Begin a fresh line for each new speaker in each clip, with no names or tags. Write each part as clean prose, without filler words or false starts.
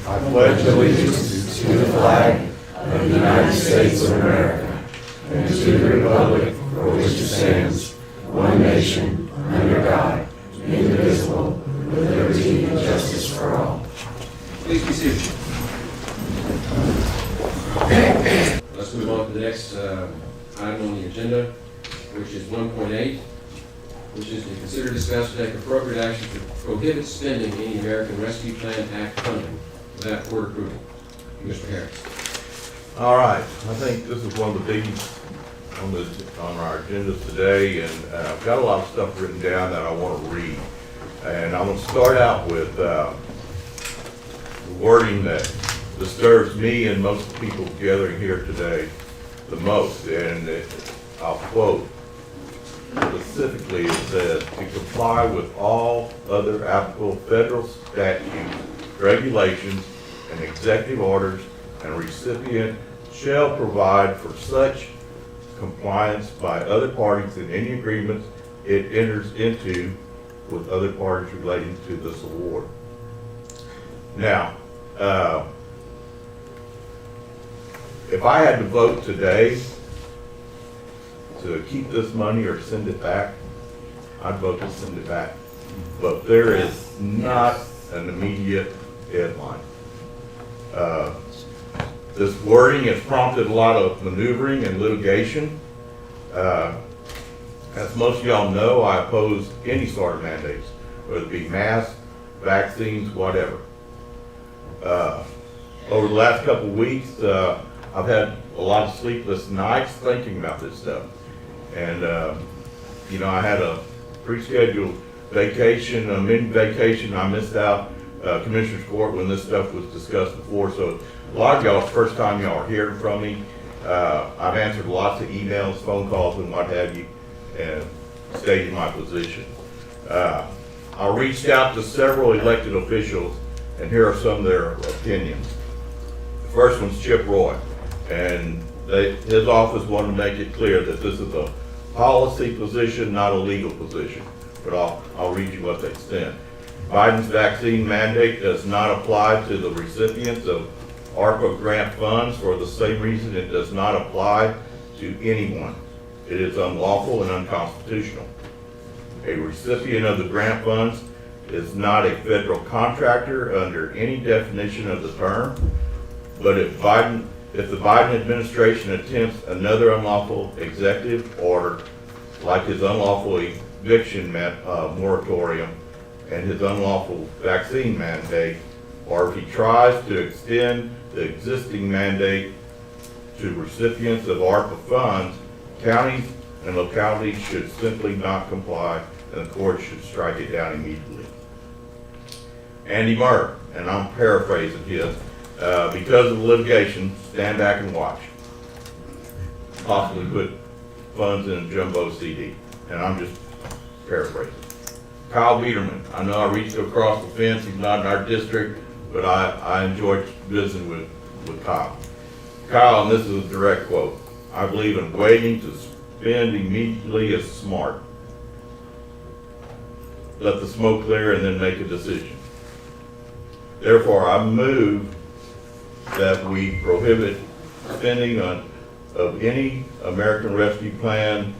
I pledge allegiance to the flag of the United States of America and to the republic for which it stands, one nation, under God, indivisible, with liberty and justice for all.
Please be seated. Let's move on to the next item on the agenda, which is 1.8, which is to consider, discuss, and take appropriate action to prohibit spending any American Rescue Plan Act funding without court approval. Mr. Harris.
All right, I think this is one of the biggies on our agendas today, and I've got a lot of stuff written down that I want to read. And I'm going to start out with the wording that disturbs me and most of the people gathering here today the most. And I'll quote, specifically it says, to comply with all other applicable federal statutes, regulations, and executive orders, and recipient shall provide for such compliance by other parties in any agreements it enters into with other parties relating to this award. Now, if I had to vote today to keep this money or send it back, I'd vote to send it back. But there is not an immediate deadline. This wording has prompted a lot of maneuvering and litigation. As most of y'all know, I oppose any sort of mandates, whether it be masks, vaccines, whatever. Over the last couple of weeks, I've had a lot of sleepless nights thinking about this stuff. And, you know, I had a pre-scheduled vacation, a mini vacation. I missed out Commissioner's Court when this stuff was discussed before. So a lot of y'all, it's the first time y'all are hearing from me. I've answered lots of emails, phone calls, and what have you, and stated my position. I reached out to several elected officials, and here are some of their opinions. The first one's Chip Roy, and his office wanted to make it clear that this is a policy position, not a legal position. But I'll read you what they said. Biden's vaccine mandate does not apply to the recipients of ARPA grant funds for the same reason it does not apply to anyone. It is unlawful and unconstitutional. A recipient of the grant funds is not a federal contractor under any definition of the term, but if the Biden administration attempts another unlawful executive order, like his unlawful eviction moratorium and his unlawful vaccine mandate, or if he tries to extend the existing mandate to recipients of ARPA funds, counties and localities should simply not comply, and the court should strike it down immediately. Andy Murr, and I'm paraphrasing his, because of the litigation, stand back and watch. Possibly put funds in a jumbo CD, and I'm just paraphrasing. Kyle Biederman, I know I reached across the fence, he's not in our district, but I enjoyed visiting with Kyle. Kyle, and this is a direct quote, I believe in waiting to spend immediately is smart. Let the smoke clear and then make a decision. Therefore, I move that we prohibit spending of any American Rescue Plan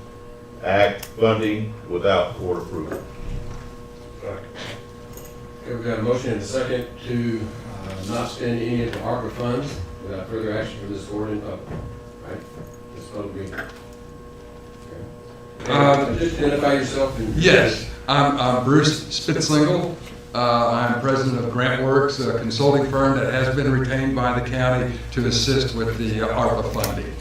Act funding without court approval.
Okay, we've got a motion and a second to not spend any of the ARPA funds without further action from this board in public, right? This public meeting. Okay. Just identify yourself.
Yes, I'm Bruce Spitzlingle. I'm president of GrantWorks, a consulting firm that has been retained by the county to assist with the ARPA funding.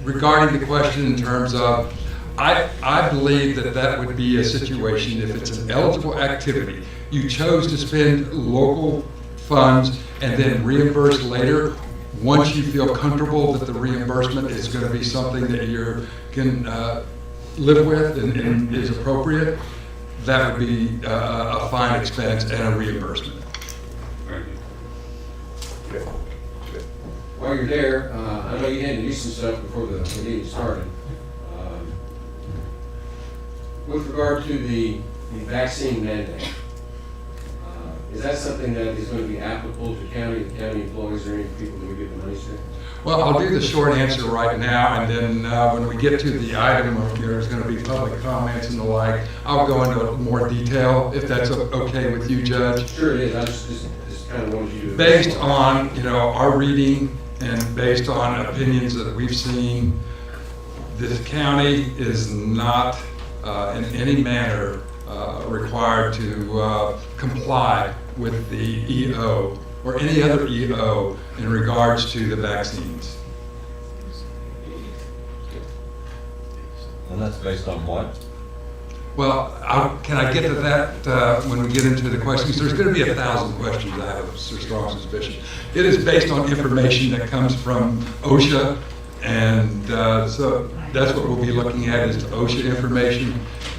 Regarding the question in terms of, I believe that would be a situation if it's an eligible activity. You chose to spend local funds and then reimburse later once you feel comfortable that the reimbursement is going to be something that you can live with and is appropriate. That would be a fine expense and a reimbursement.
While you're there, I know you had to do some stuff before the meeting started. With regard to the vaccine mandate, Is that something that is going to be applicable to county employees or any people that we give the money to?
Well, I'll do the short answer right now, and then when we get to the item, there's going to be public comments and the like, I'll go into more detail, if that's okay with you, Judge.
Sure it is. I just kind of wanted you to.
Based on, our reading and based on opinions that we've seen, this county is not in any manner required to comply with the EO or any other EO in regards to the vaccines.
And that's based on what?
Well, can I get to that when we get into the questions? There's going to be 1,000 questions, I have a strong suspicion. It is based on information that comes from OSHA, and so that's what we'll be looking at is the OSHA information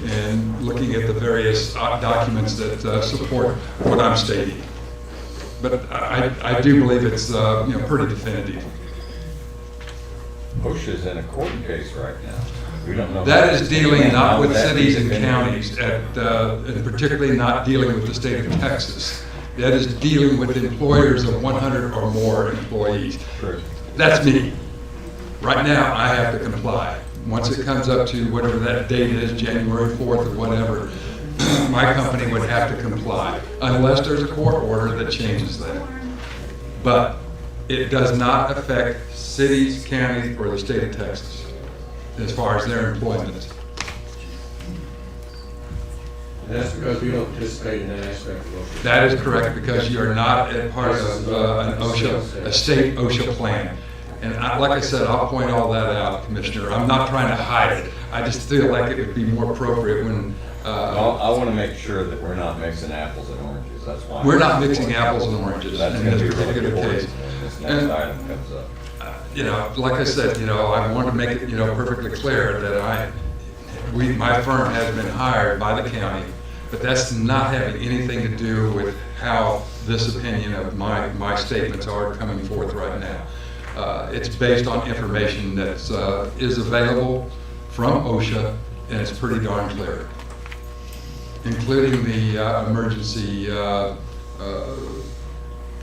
and looking at the various documents that support what I'm stating. But I do believe it's pretty definitive.
OSHA's in a court case right now. We don't know.
That is dealing not with cities and counties, and particularly not dealing with the state of Texas. That is dealing with employers of 100 or more employees.
True.
That's me. Right now, I have to comply. Once it comes up to whatever that date is, January 4th or whatever, my company would have to comply, unless there's a court order that changes that. But it does not affect cities, counties, or the state of Texas as far as their employment.
And that's because we don't participate in that aspect of OSHA.
That is correct, because you're not a part of an OSHA, a state OSHA plan. And like I said, I'll point all that out, Commissioner. I'm not trying to hide it. I just feel like it would be more appropriate when...
I want to make sure that we're not mixing apples and oranges. That's why.
We're not mixing apples and oranges
That's
in
going to
this
be really
particular case.
important when this next item comes up.
Like I said, I want to make it, perfectly clear that my firm has been hired by the county, but that's not having anything to do with how this opinion of my statements are coming forth right now. It's based on information that is available from OSHA, and it's pretty darn clear, including the emergency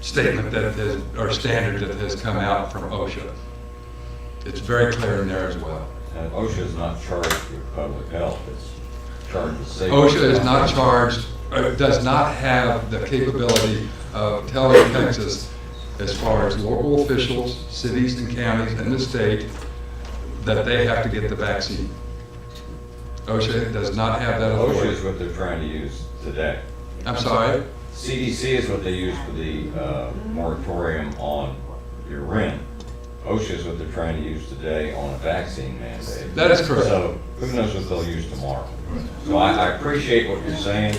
statement that has, or standard that has come out from OSHA. It's very clear in there as well.
And OSHA is not charged with public health, it's charged with safety.
OSHA is not charged, does not have the capability of telling Texas, as far as local officials, cities and counties in the state, that they have to get the vaccine. OSHA does not have that authority.
OSHA is what they're trying to use today.
I'm sorry?
CDC is what they use for the moratorium on your rent. OSHA is what they're trying to use today on a vaccine mandate.
That is correct.
So who knows what they'll use tomorrow. So I appreciate what you're saying,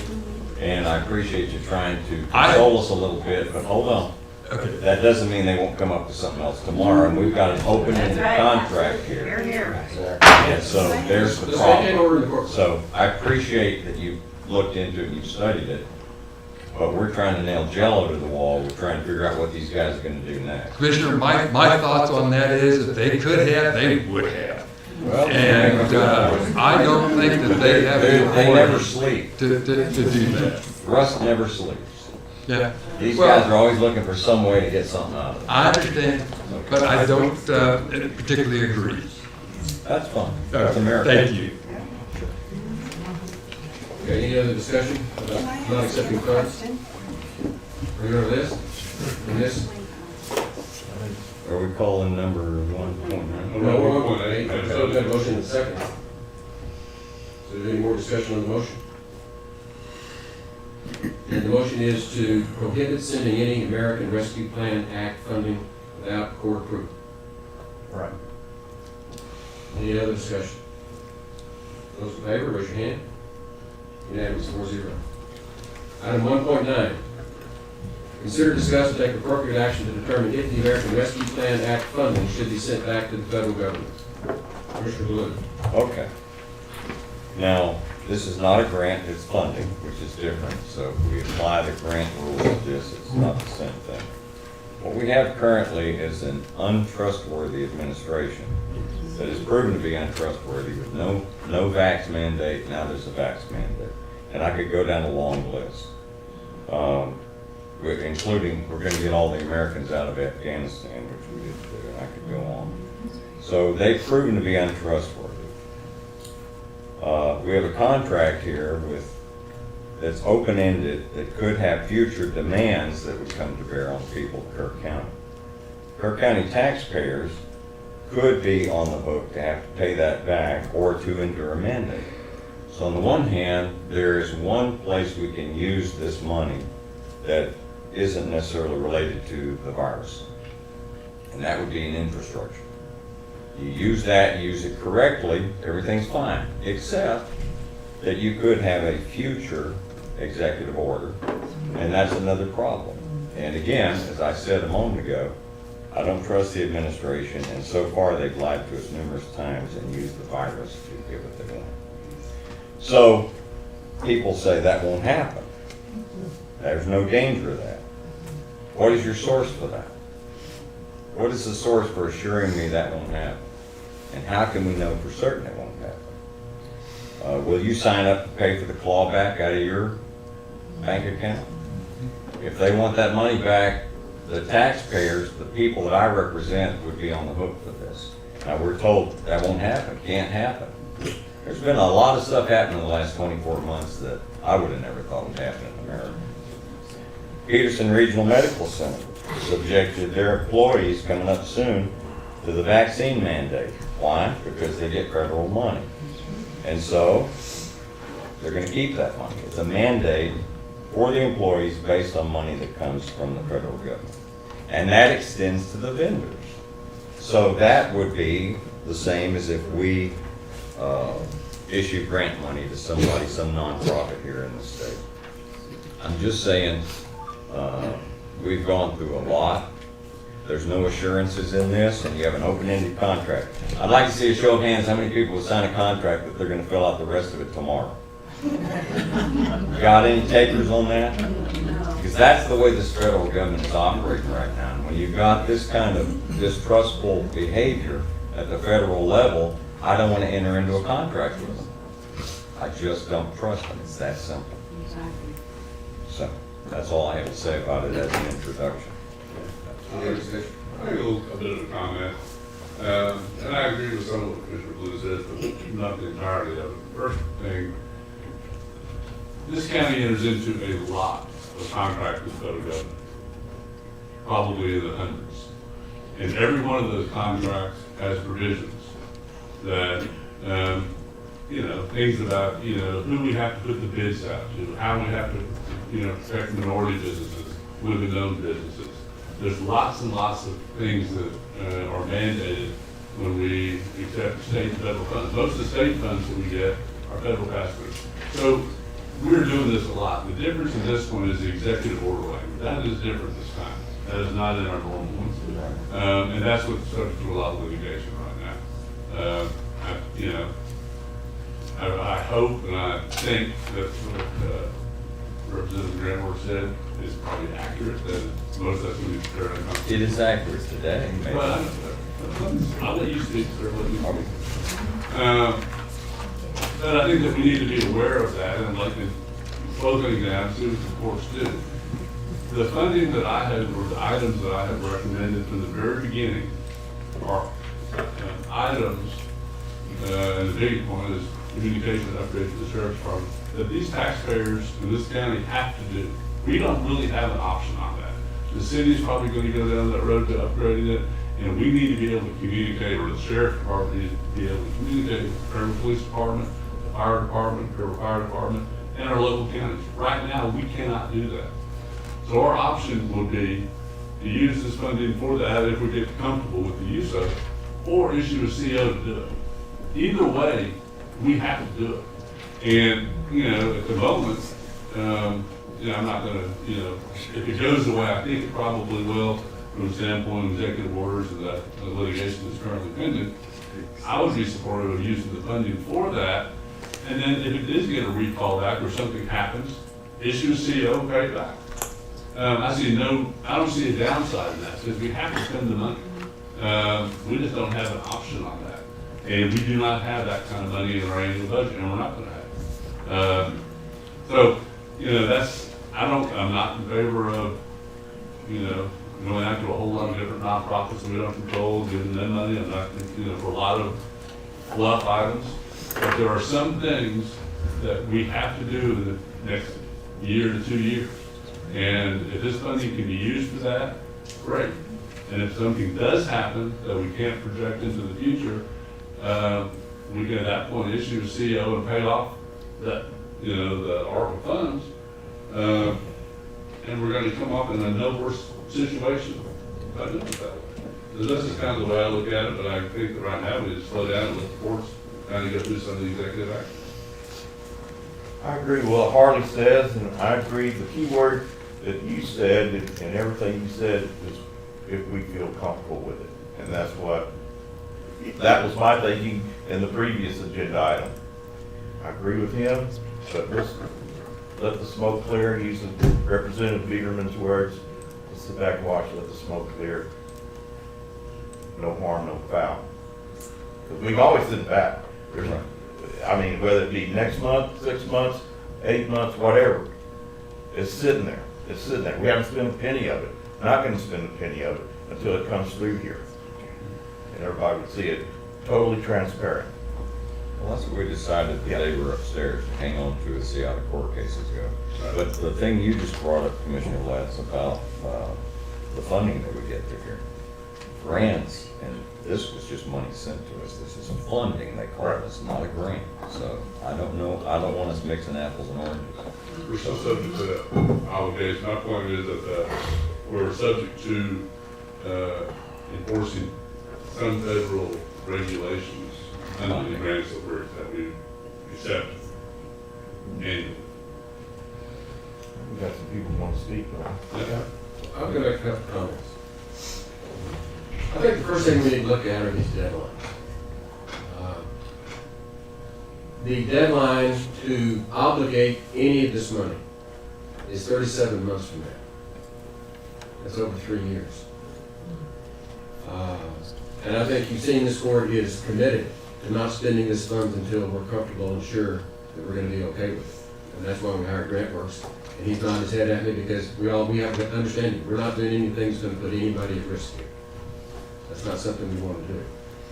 and I appreciate you trying to console us a little bit, but hold on.
Okay.
That doesn't mean they won't come up with something else tomorrow, and we've got an open-ended contract here. And so there's the problem. So I appreciate that you looked into it and you studied it, but we're trying to nail Jello to the wall. We're trying to figure out what these guys are going to do next.
Commissioner, my thoughts on that is if they could have, they would have.
Well,
And I don't think that they have the
they never
authority
sleep.
to do that.
Rust never sleeps.
Yeah.
These
Well,
guys are always looking for some way to get something out of it.
I understand, but I don't particularly agree.
That's fine. That's America.
Thank you.
Okay, any other discussion about not accepting funds? Are you on this? On this?
Are we calling number 1.9?
No, we're on 1.8. So we've got a motion and a second. So is there any more discussion on the motion? And the motion is to prohibit sending any American Rescue Plan Act funding without court approval.
Right.
Any other discussion? Those in favor, raise your hand. Unanimous, 4-0. Item 1.9. Consider, discuss, and take appropriate action to determine if the American Rescue Plan Act funding should be sent back to the federal government. Commissioner Blue.
Okay. Now, this is not a grant, it's funding, which is different. So if we apply the grant rules to this, it's not the same thing. What we have currently is an untrustworthy administration that is proven to be untrustworthy with no vax mandate. Now there's a vax mandate. And I could go down a long list. including, we're gonna get all the Americans out of Afghanistan, which we didn't do, and I could go on. So they've proven to be untrustworthy. We have a contract here that's open-ended, that could have future demands that would come to bear on people of Kerr County. Kerr County taxpayers could be on the hook to have to pay that back or to endure a mandate. So on the one hand, there is one place we can use this money that isn't necessarily related to the virus, and that would be in infrastructure. You use that, use it correctly, everything's fine, except that you could have a future executive order, and that's another problem. And again, as I said a moment ago, I don't trust the administration, and so far they've lied to us numerous times and used the virus to get what they want. So people say that won't happen. There's no danger of that. What is your source for that? What is the source for assuring me that won't happen? And how can we know for certain it won't happen? Will you sign up to pay for the clawback out of your bank account? If they want that money back, the taxpayers, the people that I represent, would be on the hook for this. Now, we're told that won't happen, can't happen. There's been a lot of stuff happening in the last 24 months that I would have never thought would happen in America. Peterson Regional Medical Center subjected their employees coming up soon to the vaccine mandate. Why? Because they get federal money. And so they're going to keep that money. It's a mandate for the employees based on money that comes from the federal government. And that extends to the vendors. So that would be the same as if we issue grant money to somebody, some nonprofit here in the state. I'm just saying, we've gone through a lot. There's no assurances in this, and you have an open-ended contract. I'd like to see a show of hands how many people would sign a contract that they're going to fill out the rest of it tomorrow. Got any takers on that? Because that's the way this federal government is operating right now. And when you've got this kind of distrustful behavior at the federal level, I don't want to enter into a contract with them. I just don't trust them. It's that simple. So that's all I have to say about it as an introduction.
Any other discussion?
I have a bit of a comment, and I agree with some of what Commissioner Blue says, but not the entirety of it. First thing, this county enters into a lot of contracts with the federal government, probably in the hundreds. And every one of those contracts has provisions that, things about, who we have to put the bids out to, how we have to, protect minority businesses, women-owned businesses. There's lots and lots of things that are mandated when we accept state and federal funds. Most of the state funds that we get are federal pass-throughs. So we're doing this a lot. The difference in this one is the executive order language. That is different this time. That is not in our normal ones. And that's what's subject to a lot of litigation right now. I hope and I think that what Representative Grantworth said is probably accurate, that most of that's going to be fair and comfortable.
It is accurate today. Maybe.
But I'll let you speak, sir. But I think that we need to be aware of that, and like the closing down, see what the courts do. The funding that I have, or the items that I have recommended from the very beginning are items, and the big one is communication upgrades to the sheriff's department, that these taxpayers in this county have to do. We don't really have an option on that. The city's probably going to go down that road to upgrading it, and we need to be able to communicate, or the sheriff's department needs to be able to communicate with the Kerr Police Department, the fire department, Kerr Fire Department, and our local counties. Right now, we cannot do that. So our option would be to use this funding for that if we get comfortable with the use of it, or issue a CO to do it. Either way, we have to do it. And, at the moment, I'm not gonna, if it goes the way I think it probably will, from the standpoint of executive orders and that litigation that's currently pending, I would be supportive of using the funding for that. And then if it does get a recall back or something happens, issue a CO and pay it back. I don't see a downside in that, because we have to spend the money. We just don't have an option on that. And we do not have that kind of money in our annual budget, and we're not gonna have it. I'm not in favor of going out to a whole lot of different nonprofits we don't control, giving them money, and not, for a lot of fluff items. But there are some things that we have to do in the next year to 2 years. And if this funding can be used for that, great. And if something does happen that we can't project into the future, we can at that point issue a CO and pay off that, the ARP funds. And we're going to come up in a no worse situation by doing it that way. So this is kind of the way I look at it, but I think that right now we just slow down and let the courts kind of go through some of the executive action.
I agree with what Harley says, and I agree, the key word that you said, and everything you said, is if we feel comfortable with it. And that was my thinking in the previous agenda item. I agree with him, but let's let the smoke clear, using Representative Biederman's words. Let's sit back and watch, let the smoke clear. No harm, no foul. Because we've always sit back. Whether it be next month, 6 months, 8 months, whatever, it's sitting there. It's sitting there. We haven't spent a penny of it. Not going to spend a penny of it until it comes through here. And everybody would see it totally transparent.
Well, that's what we decided the day we were upstairs to hang on to and see how the court cases go. But the thing you just brought up, Commissioner Letts, about the funding that we get through here, grants, and this was just money sent to us. This is funding, they call this, not a grant. So I don't know, I don't want us mixing apples and oranges.
We're still subject to that obligation. My point is that we're subject to enforcing some federal regulations under the grants that we accept annually.
We got some people who want to speak, though.
Yeah.
I'm going to make a couple comments. I think the first thing we need to look at are these deadlines. The deadline to obligate any of this money is 37 months from now. That's over 3 years. And I think you've seen this court is committed to not spending this funds until we're comfortable and sure that we're going to be okay with it. And that's why we hired GrantWorks. And he's nodding his head at me because we have to understand we're not doing anything that's going to put anybody at risk here. That's not something we want to do.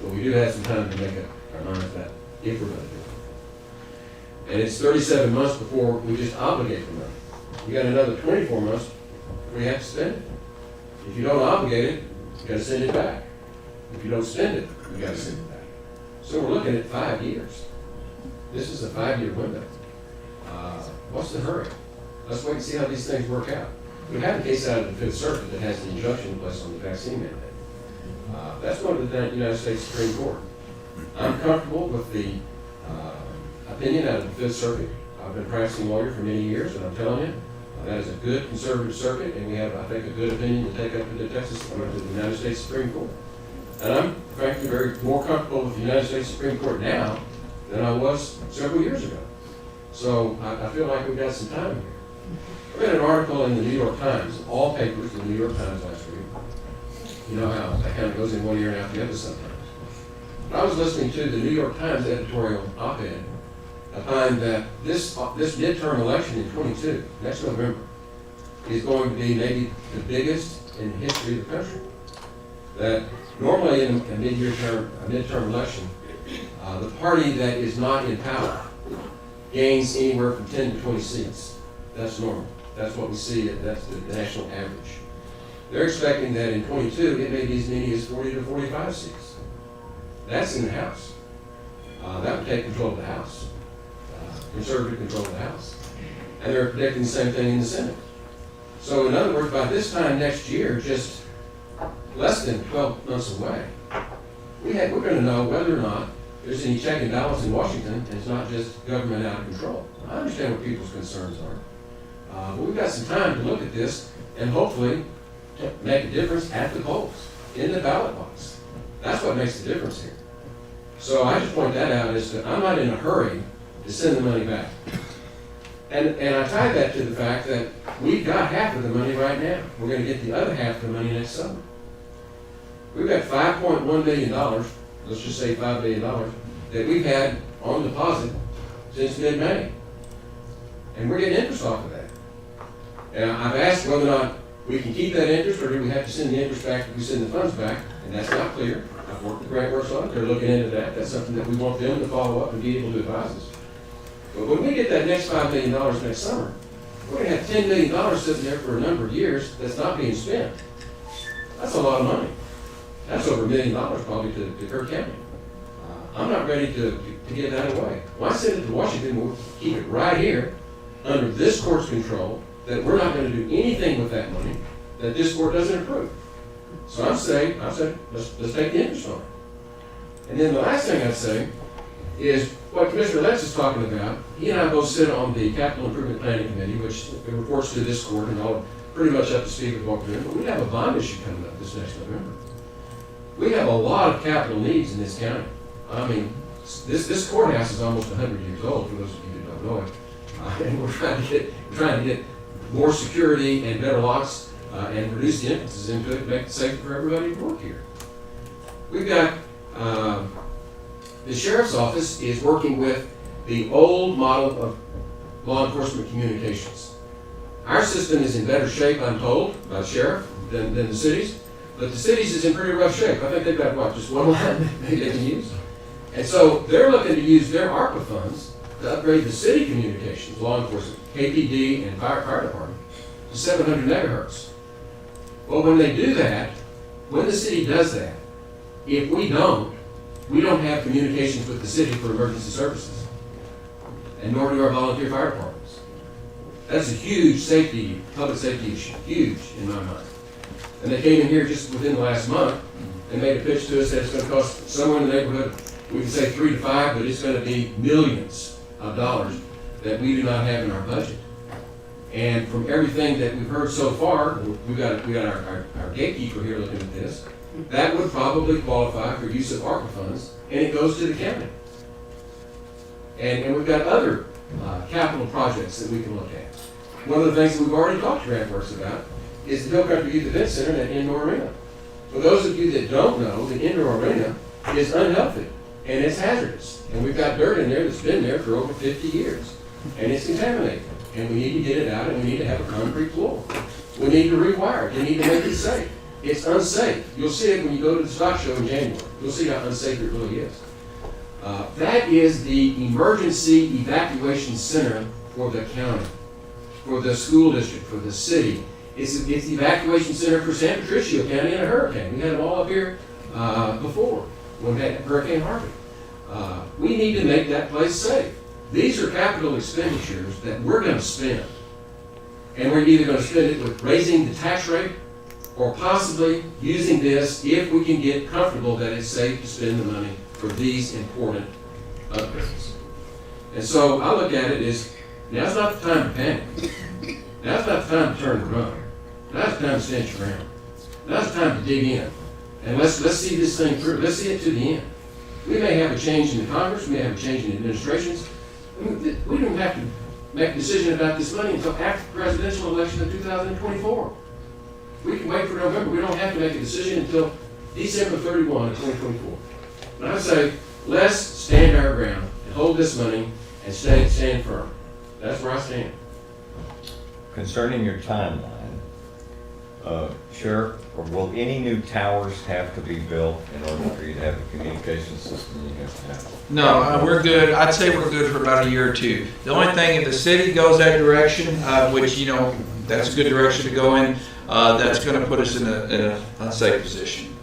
But we do have some time to make up our mind of that if we're going to do it. And it's 37 months before we just obligate the money. You got another 24 months before you have to spend it. If you don't obligate it, you got to send it back. If you don't spend it, you got to send it back. So we're looking at 5 years. This is a 5-year window. What's the hurry? Let's wait and see how these things work out. We have a case out of the Fifth Circuit that has the injunction in place on the vaccine mandate. That's one of the United States Supreme Court. I'm comfortable with the opinion out of the Fifth Circuit. I've been a practicing lawyer for many years, and I'm telling you, that is a good conservative circuit, and we have, I think, a good opinion to take up to the United States Supreme Court. And I'm frankly more comfortable with the United States Supreme Court now than I was several years ago. So I feel like we've got some time here. I read an article in the New York Times, all papers in the New York Times last week. You know how that kind of goes in one ear and out the other sometimes. But I was listening to the New York Times editorial op-ed. I find that this midterm election in 22, next November, is going to be maybe the biggest in the history of the country. That normally in a midterm election, the party that is not in power gains anywhere from 10 to 20 seats. That's normal. That's what we see. That's the national average. They're expecting that in 22, it may be as many as 40 to 45 seats. That's in the House. That would take control of the House. Conservative control of the House. And they're predicting the same thing in the Senate. So in other words, by this time next year, just less than 12 months away, we're going to know whether or not there's any check and balance in Washington, and it's not just government out of control. I understand what people's concerns are. But we've got some time to look at this and hopefully make a difference at the polls, in the ballot box. That's what makes the difference here. So I just point that out as that I'm not in a hurry to send the money back. And I tie that to the fact that we've got half of the money right now. We're going to get the other half of the money next summer. We've got $5.1 million, let's just say $5 billion, that we've had on deposit since mid-May. And we're getting interest off of that. And I've asked whether or not We can keep that interest, or do we have to send the interest back if we send the funds back? And that's not clear. I've worked with Grant Works on it. They're looking into that. That's something that we want them to follow up and be able to advise us. But when we get that next $5 million next summer, we're gonna have $10 million sitting there for a number of years that's not being spent. That's a lot of money. That's over $1 million probably to Kerr County. I'm not ready to give that away. Why send it to Washington? We'll keep it right here under this court's control, that we're not gonna do anything with that money that this court doesn't approve. So I'm saying, let's take the interest on it. And then the last thing I'd say is what Commissioner Letts is talking about. He and I both sit on the Capital Improvement Planning Committee, which reports to this court, and all pretty much up to speed with what we're doing. But we have a bond issue coming up this next November. We have a lot of capital needs in this county. I mean, this courthouse is almost 100 years old, for those of you who don't know it. And we're trying to get more security and better locks and reduce the emphasis into it, make it safer for everybody to work here. We've got the sheriff's office is working with the old model of law enforcement communications. Our system is in better shape, I'm told, by the sheriff than the cities, but the cities is in pretty rough shape. I think they've got, what, just one line maybe they can use? And so they're looking to use their ARPA funds to upgrade the city communications, law enforcement, KPD and fire department, to 700 megahertz. Well, when they do that, when the city does that, if we don't have communications with the city for emergency services, and nor do our volunteer fire departments. That's a huge public safety issue, huge in my mind. And they came in here just within the last month and made a pitch to us that it's going to cost somewhere in the neighborhood, we can say 3 to 5, but it's going to be millions of dollars that we do not have in our budget. And from everything that we've heard so far, we got our gatekeeper here looking at this, that would probably qualify for use of ARPA funds, and it goes to the county. And we've got other capital projects that we can look at. One of the things that we've already talked to Grant Works about is the Hill Country Youth Event Center and that indoor arena. For those of you that don't know, the indoor arena is unhealthy and it's hazardous. And we've got dirt in there that's been there for over 50 years. And it's contaminated. And we need to get it out, and we need to have a concrete floor. We need to rewire it. We need to make it safe. It's unsafe. You'll see it when you go to the stock show in January. You'll see how unsafe it really is. That is the emergency evacuation center for the county, for the school district, for the city. It's the evacuation center for San Patricio County in a hurricane. We had them all up here before when we had Hurricane Harvey. We need to make that place safe. These are capital expenditures that we're going to spend. And we're either going to spend it with raising the tax rate or possibly using this if we can get comfortable that it's safe to spend the money for these important upgrades. And so I look at it as, now's not the time to panic. Now's not the time to turn and run. Now's the time to stand your ground. Now's the time to dig in. And let's see this thing through. Let's see it to the end. We may have a change in the Congress. We may have a change in administrations. We don't have to make a decision about this money until after the presidential election of 2024. We can wait for November. We don't have to make a decision until December 31 of 2024. And I say, let's stand our ground and hold this money and stand firm. That's where I stand.
Concerning your timeline, Sheriff, will any new towers have to be built in order for you to have the communication system you have to have?
No, we're good. I'd say we're good for about a year or two. The only thing, if the city goes that direction, which, you know, that's a good direction to go in, that's going to put us in a unsafe position.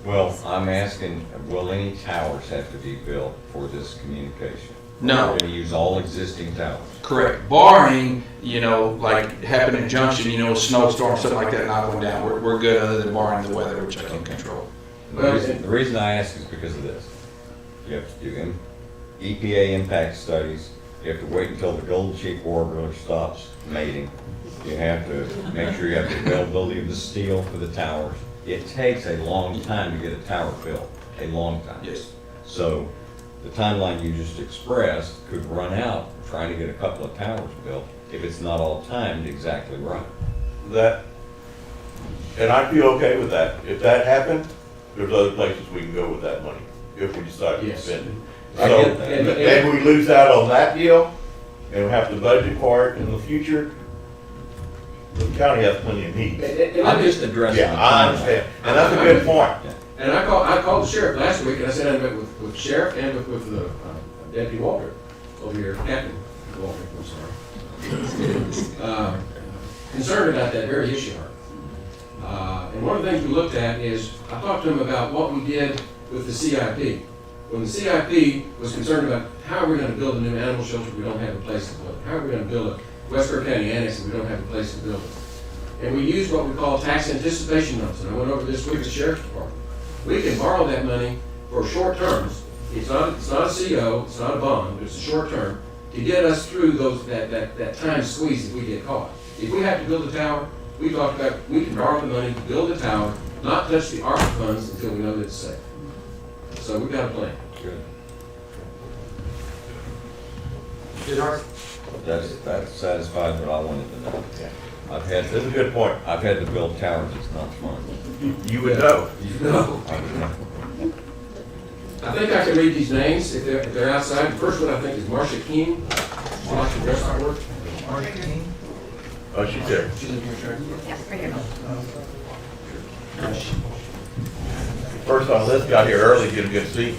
Well, I'm asking, will any towers have to be built for this communication?
No.
We're going to use all existing towers.
Correct. Barring, you know, like happened in Junction, you know, snowstorm, something like that, not going down. We're good other than barring the weather, which I can't control.
The reason I ask is because of this. You have to do EPA impact studies. You have to wait until the gold cheek warbler stops mating. You have to make sure you have the availability of the steel for the towers. It takes a long time to get a tower built, a long time.
Yes.
So the timeline you just expressed could run out trying to get a couple of towers built if it's not all timed exactly right.
And I'd be okay with that. If that happened, there's other places we can go with that money, if we decide to spend it.
I
So,
get that.
maybe we lose out on that deal, and we have to budget for it in the future. The county has plenty of needs.
I'm just addressing.
Yeah,
the
I
contract.
understand, and that's a good point.
And I called the sheriff last week, and I said I met with the sheriff and with the Deputy Walter over here, Captain Walter, I'm sorry. Concerned about that very issue. And one of the things we looked at is, I talked to him about what we did with the CIP. When the CIP was concerned about how are we going to build a new animal shelter if we don't have a place to build it? How are we going to build a West Kerr County annex if we don't have a place to build it? And we used what we call tax anticipation notes, and I went over this with the Sheriff's Department. We can borrow that money for short terms. It's not a CO, it's not a bond, but it's a short term, to get us through that time squeeze if we get caught. If we have to build a tower, we talked about, we can borrow the money to build a tower, not touch the ARP funds until we know that it's safe. So we've got a plan.
Good. That satisfies what I wanted to know.
Yeah.
This
That's a good point.
I've had to build towers, it's not fun.
You would know.
No. I think I can read these names if they're outside. The first one I think is Marcia King. She likes to dress our work.
Oh, she's there.
She's in here, sir.
Yeah, right here.
First on the list, got here early, get a good seat.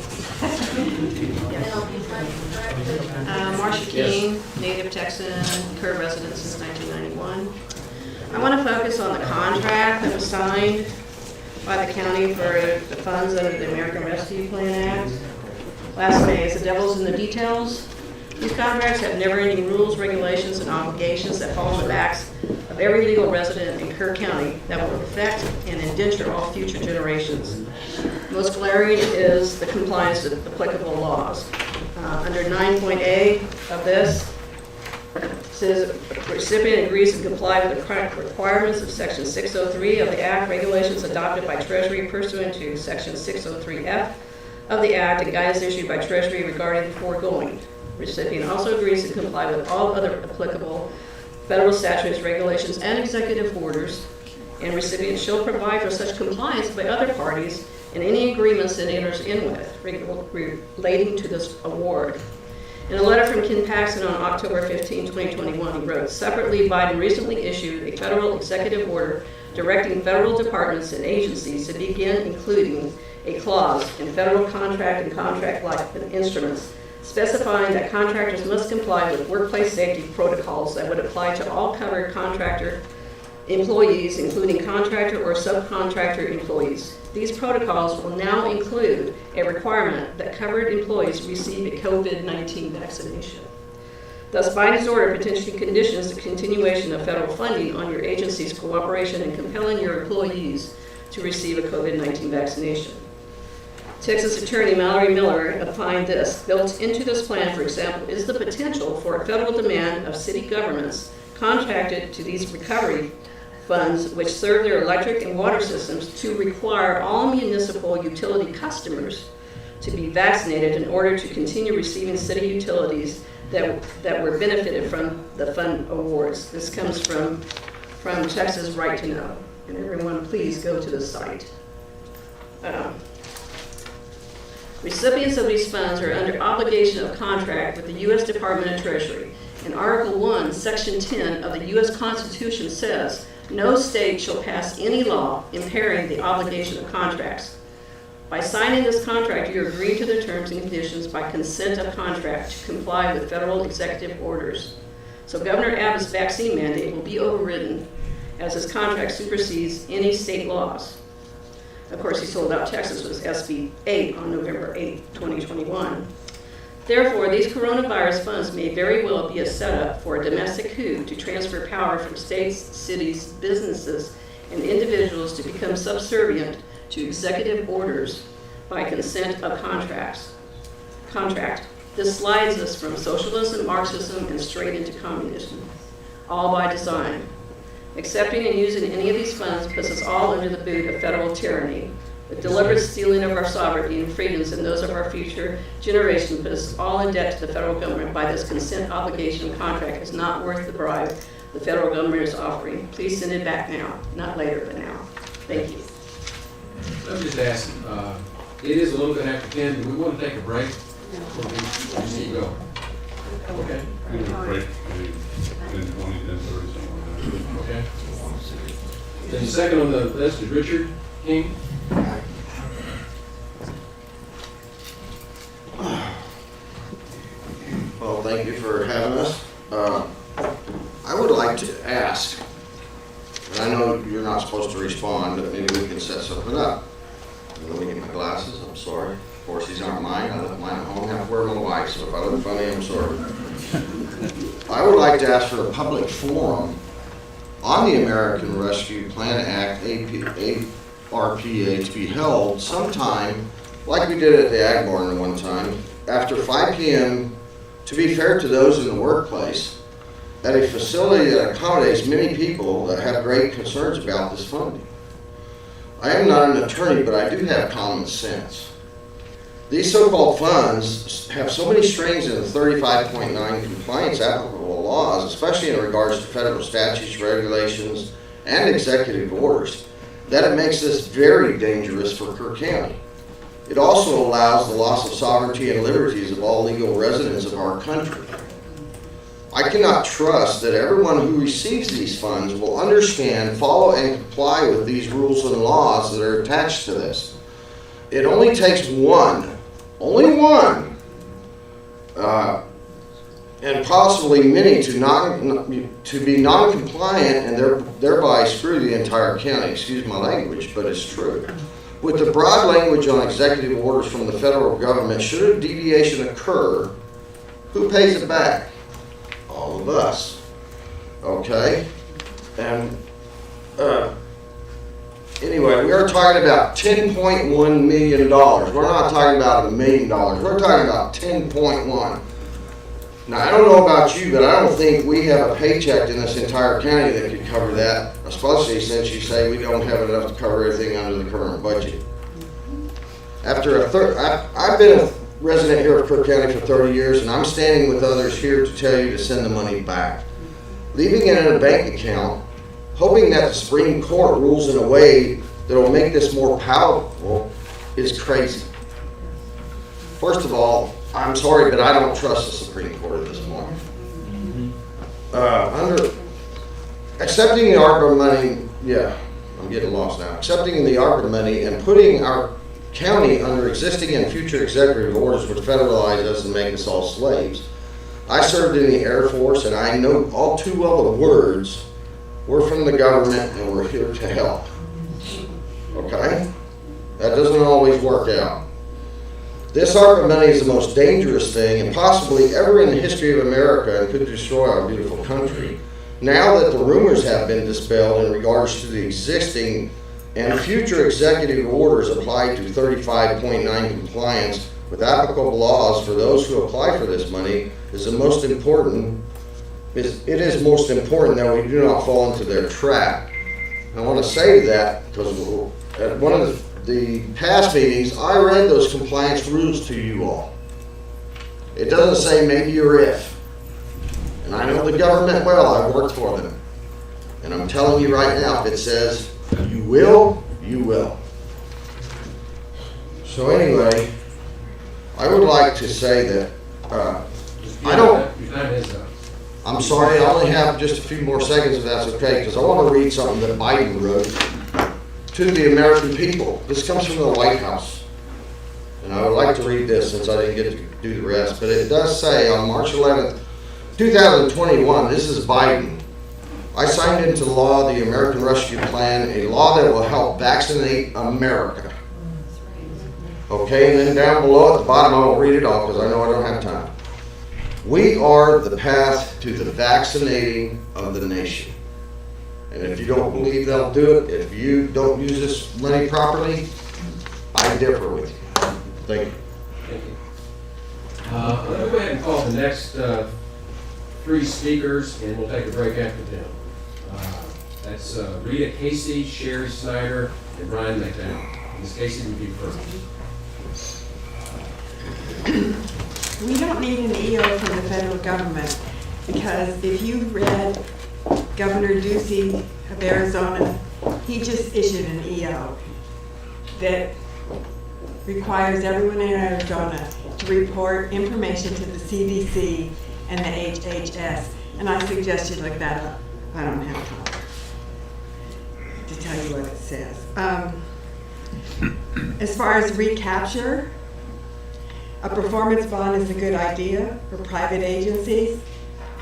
Marcia King, native Texan, Kerr resident since 1991. I want to focus on the contract that was signed by the county for the funds under the American Rescue Plan Act last May. It's the devil's in the details. These contracts have never-ending rules, regulations, and obligations that fall on the backs of every legal resident in Kerr County that will affect and indenture all future generations. Most glaring is the compliance with applicable laws. Under 9.A of this, it says recipient agrees to comply with the requirements of Section 603 of the Act, regulations adopted by Treasury pursuant to Section 603F of the Act, and guidance issued by Treasury regarding the foregoing. Recipient also agrees to comply with all other applicable federal statutes, regulations, and executive orders, and recipient shall provide for such compliance by other parties in any agreements it enters in with relating to this award. In a letter from Ken Paxton on October 15, 2021, he wrote, separately, Biden recently issued a federal executive order directing federal departments and agencies to begin including a clause in federal contract and contract-like instruments specifying that contractors must comply with workplace safety protocols that would apply to all covered contractor employees, including contractor or subcontractor employees. These protocols will now include a requirement that covered employees receive a COVID-19 vaccination. Thus, Biden's order potentially conditions the continuation of federal funding on your agency's cooperation in compelling your employees to receive a COVID-19 vaccination. Texas Attorney Mallory Miller opined this. Built into this plan, for example, is the potential for a federal demand of city governments contracted to these recovery funds which serve their electric and water systems to require all municipal utility customers to be vaccinated in order to continue receiving city utilities that were benefited from the fund awards. This comes from Texas Right to Know. And everyone, please go to the site. Recipients of these funds are under obligation of contract with the U.S. Department of Treasury. In Article 1, Section 10 of the U.S. Constitution says, no state shall pass any law impairing the obligation of contracts. By signing this contract, you agree to the terms and conditions by consent of contract to comply with federal executive orders. So Governor Abbott's vaccine mandate will be overridden as his contract supersedes any state laws. Of course, he sold out Texas with SB 8 on November 8, 2021. Therefore, these coronavirus funds may very well be a setup for a domestic coup to transfer power from states, cities, businesses, and individuals to become subservient to executive orders by consent of contract. This slides us from socialism, Marxism, and straight into communism, all by design. Accepting and using any of these funds puts us all under the boot of federal tyranny. The deliberate stealing of our sovereignty and freedoms and those of our future generations puts us all in debt to the federal government by this consent obligation contract is not worth the bribe the federal government is offering. Please send it back now, not later, but now. Thank you.
Let me just ask, it is a little bit after 10. Do we want to take a break? Or we just keep going? Okay.
Give it a break, maybe 10, 20, 10, 30, something like that.
Okay. And the second on the list is Richard King.
Well, thank you for having us. I would like to ask, and I know you're not supposed to respond, but maybe we can set something up. Let me get my glasses, I'm sorry. Of course, these aren't mine, I left mine at home, I have to wear my wife's, so if I look funny, I'm sorry. I would like to ask for a public forum on the American Rescue Plan Act, ARPA, to be held sometime, like we did at the Ag Barn one time, after 5 p.m., to be fair to those in the workplace, at a facility that accommodates many people that have great concerns about this funding. I am not an attorney, but I do have common sense. These so-called funds have so many strings in the 35.9 compliance applicable laws, especially in regards to federal statutes, regulations, and executive orders, that it makes this very dangerous for Kerr County. It also allows the loss of sovereignty and liberties of all legal residents of our country. I cannot trust that everyone who receives these funds will understand, follow, and comply with these rules and laws that are attached to this. It only takes one, only one, and possibly many to be non-compliant and thereby screw the entire county. Excuse my language, but it's true. With the broad language on executive orders from the federal government, should a deviation occur, who pays it back? All of us. Okay? And anyway, we are talking about $10.1 million. We're not talking about $1 million. We're talking about 10.1. Now, I don't know about you, but I don't think we have a paycheck in this entire county that could cover that, especially since you say we don't have enough to cover everything under the current budget. I've been a resident here of Kerr County for 30 years, and I'm standing with others here to tell you to send the money back. Leaving it in a bank account, hoping that the Supreme Court rules in a way that will make this more palatable, is crazy. First of all, I'm sorry, but I don't trust the Supreme Court at this point. Accepting the ARPA money, yeah, I'm getting lost now. Accepting the ARPA money and putting our county under existing and future executive orders would federalize us and make us all slaves. I served in the Air Force, and I know all too well the words, we're from the government and we're here to help. Okay? That doesn't always work out. This ARPA money is the most dangerous thing and possibly ever in the history of America and could destroy our beautiful country. Now that the rumors have been dispelled in regards to the existing and future executive orders applied to 35.9 compliance with applicable laws for those who apply for this money, it is most important that we do not fall into their trap. I want to say that because at one of the past meetings, I read those compliance rules to you all. It doesn't say maybe or if. And I know the government well, I've worked for them. And I'm telling you right now, if it says you will, you will. So anyway, I would like to say that I'm sorry, I only have just a few more seconds if that's okay, because I want to read something that Biden wrote to the American people. This comes from the White House. And I would like to read this since I didn't get to do the rest. But it does say on March 11th, 2021, this is Biden. I signed into law the American Rescue Plan, a law that will help vaccinate America. Okay, and then down below at the bottom, I won't read it all because I know I don't have time. We are the path to the vaccinating of the nation. And if you don't believe they'll do it, if you don't use this money properly, I differ with you. Thank you.
Thank you. Let's go ahead and call the next three speakers, and we'll take a break after them. That's Rita Casey, Sherry Snyder, and Brian McDowell. Ms. Casey would be first.
We don't need an EO from the federal government because if you read Governor Ducey of Arizona, he just issued an EO that requires everyone in Arizona to report information to the CDC and the HHS. And I suggest you look that up. I don't have time. to tell you what it says. As far as recapture, a performance bond is a good idea for private agencies,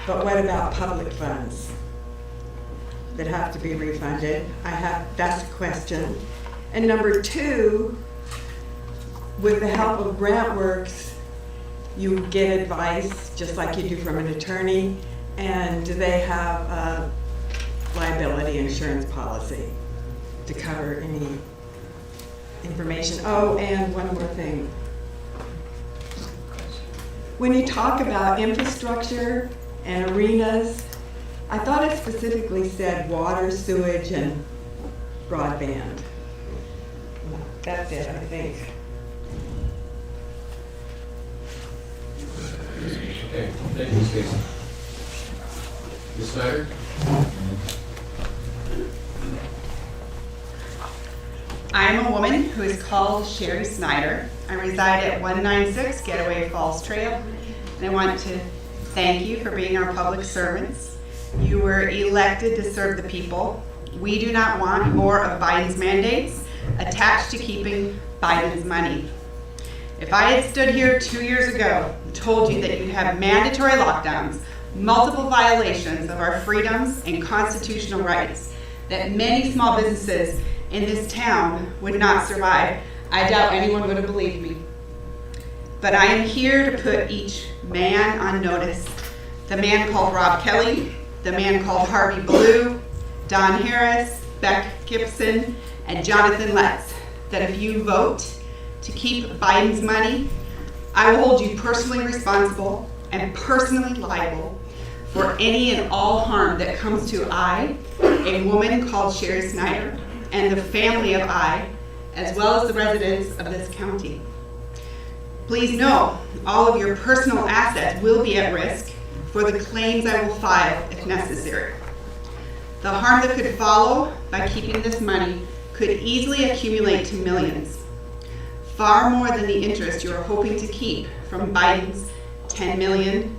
but what about public funds that have to be refunded? That's a question. And number two, with the help of GrantWorks, you get advice, just like you do from an attorney, and they have a liability insurance policy to cover any information. Oh, and one more thing. When you talk about infrastructure and arenas, I thought it specifically said water, sewage, and broadband. That's it, I think.
Okay, thank you, Ms. Casey. Ms. Snyder?
I am a woman who is called Sherry Snyder. I reside at 196 Getaway Falls Trail, and I want to thank you for being our public servants. You were elected to serve the people. We do not want more of Biden's mandates attached to keeping Biden's money. If I had stood here 2 years ago and told you that you'd have mandatory lockdowns, multiple violations of our freedoms and constitutional rights, that many small businesses in this town would not survive, I doubt anyone would have believed me. But I am here to put each man on notice. The man called Rob Kelly, the man called Harvey Blue, Don Harris, Beck Gibson, and Jonathan Letts, that if you vote to keep Biden's money, I will hold you personally responsible and personally liable for any and all harm that comes to I, a woman called Sherry Snyder, and the family of I, as well as the residents of this county. Please know, all of your personal assets will be at risk for the claims I will file if necessary. The harm that could follow by keeping this money could easily accumulate to millions, far more than the interest you are hoping to keep from Biden's $10.1 million.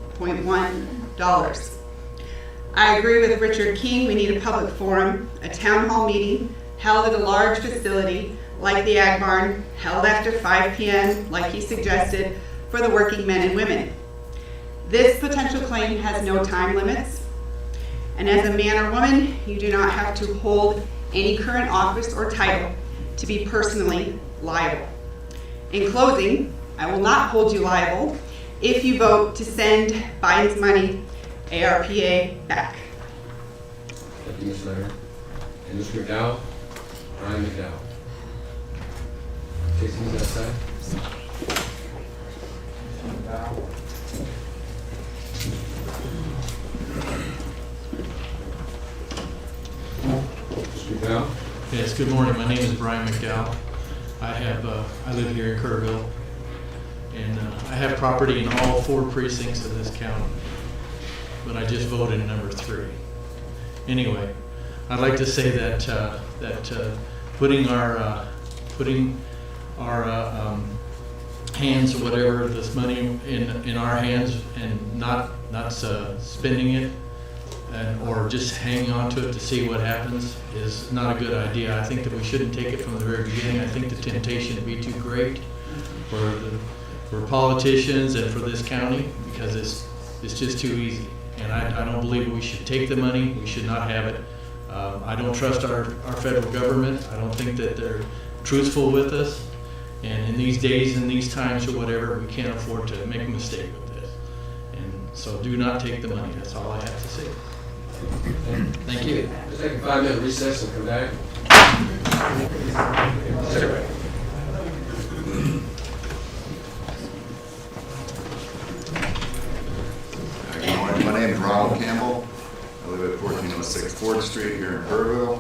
I agree with Richard King, we need a public forum, a town hall meeting held at a large facility like the Ag Barn, held after 5 p.m. like he suggested for the working men and women. This potential claim has no time limits, and as a man or woman, you do not have to hold any current office or title to be personally liable. In closing, I will not hold you liable if you vote to send Biden's money, ARPA, back.
Thank you, Ms. Snyder. And Mr. McDowell? Brian McDowell. Casey, who's outside? Mr. McDowell?
Yes, good morning. My name is Brian McDowell. I live here in Kerrville, and I have property in all 4 precincts of this county, but I just voted in number 3. Anyway, I'd like to say that putting our hands or whatever, this money in our hands and not spending it or just hanging on to it to see what happens is not a good idea. I think that we shouldn't take it from the very beginning. I think the temptation would be too great for politicians and for this county, because it's just too easy. And I don't believe we should take the money. We should not have it. I don't trust our federal government. I don't think that they're truthful with us. And in these days and these times or whatever, we can't afford to make a mistake with this. And so do not take the money. That's all I have to say. Thank you.
Let's take a 5-minute recess and come back.
Good morning. My name is Ronald Campbell. I live at 1406 Ford Street here in Kerrville.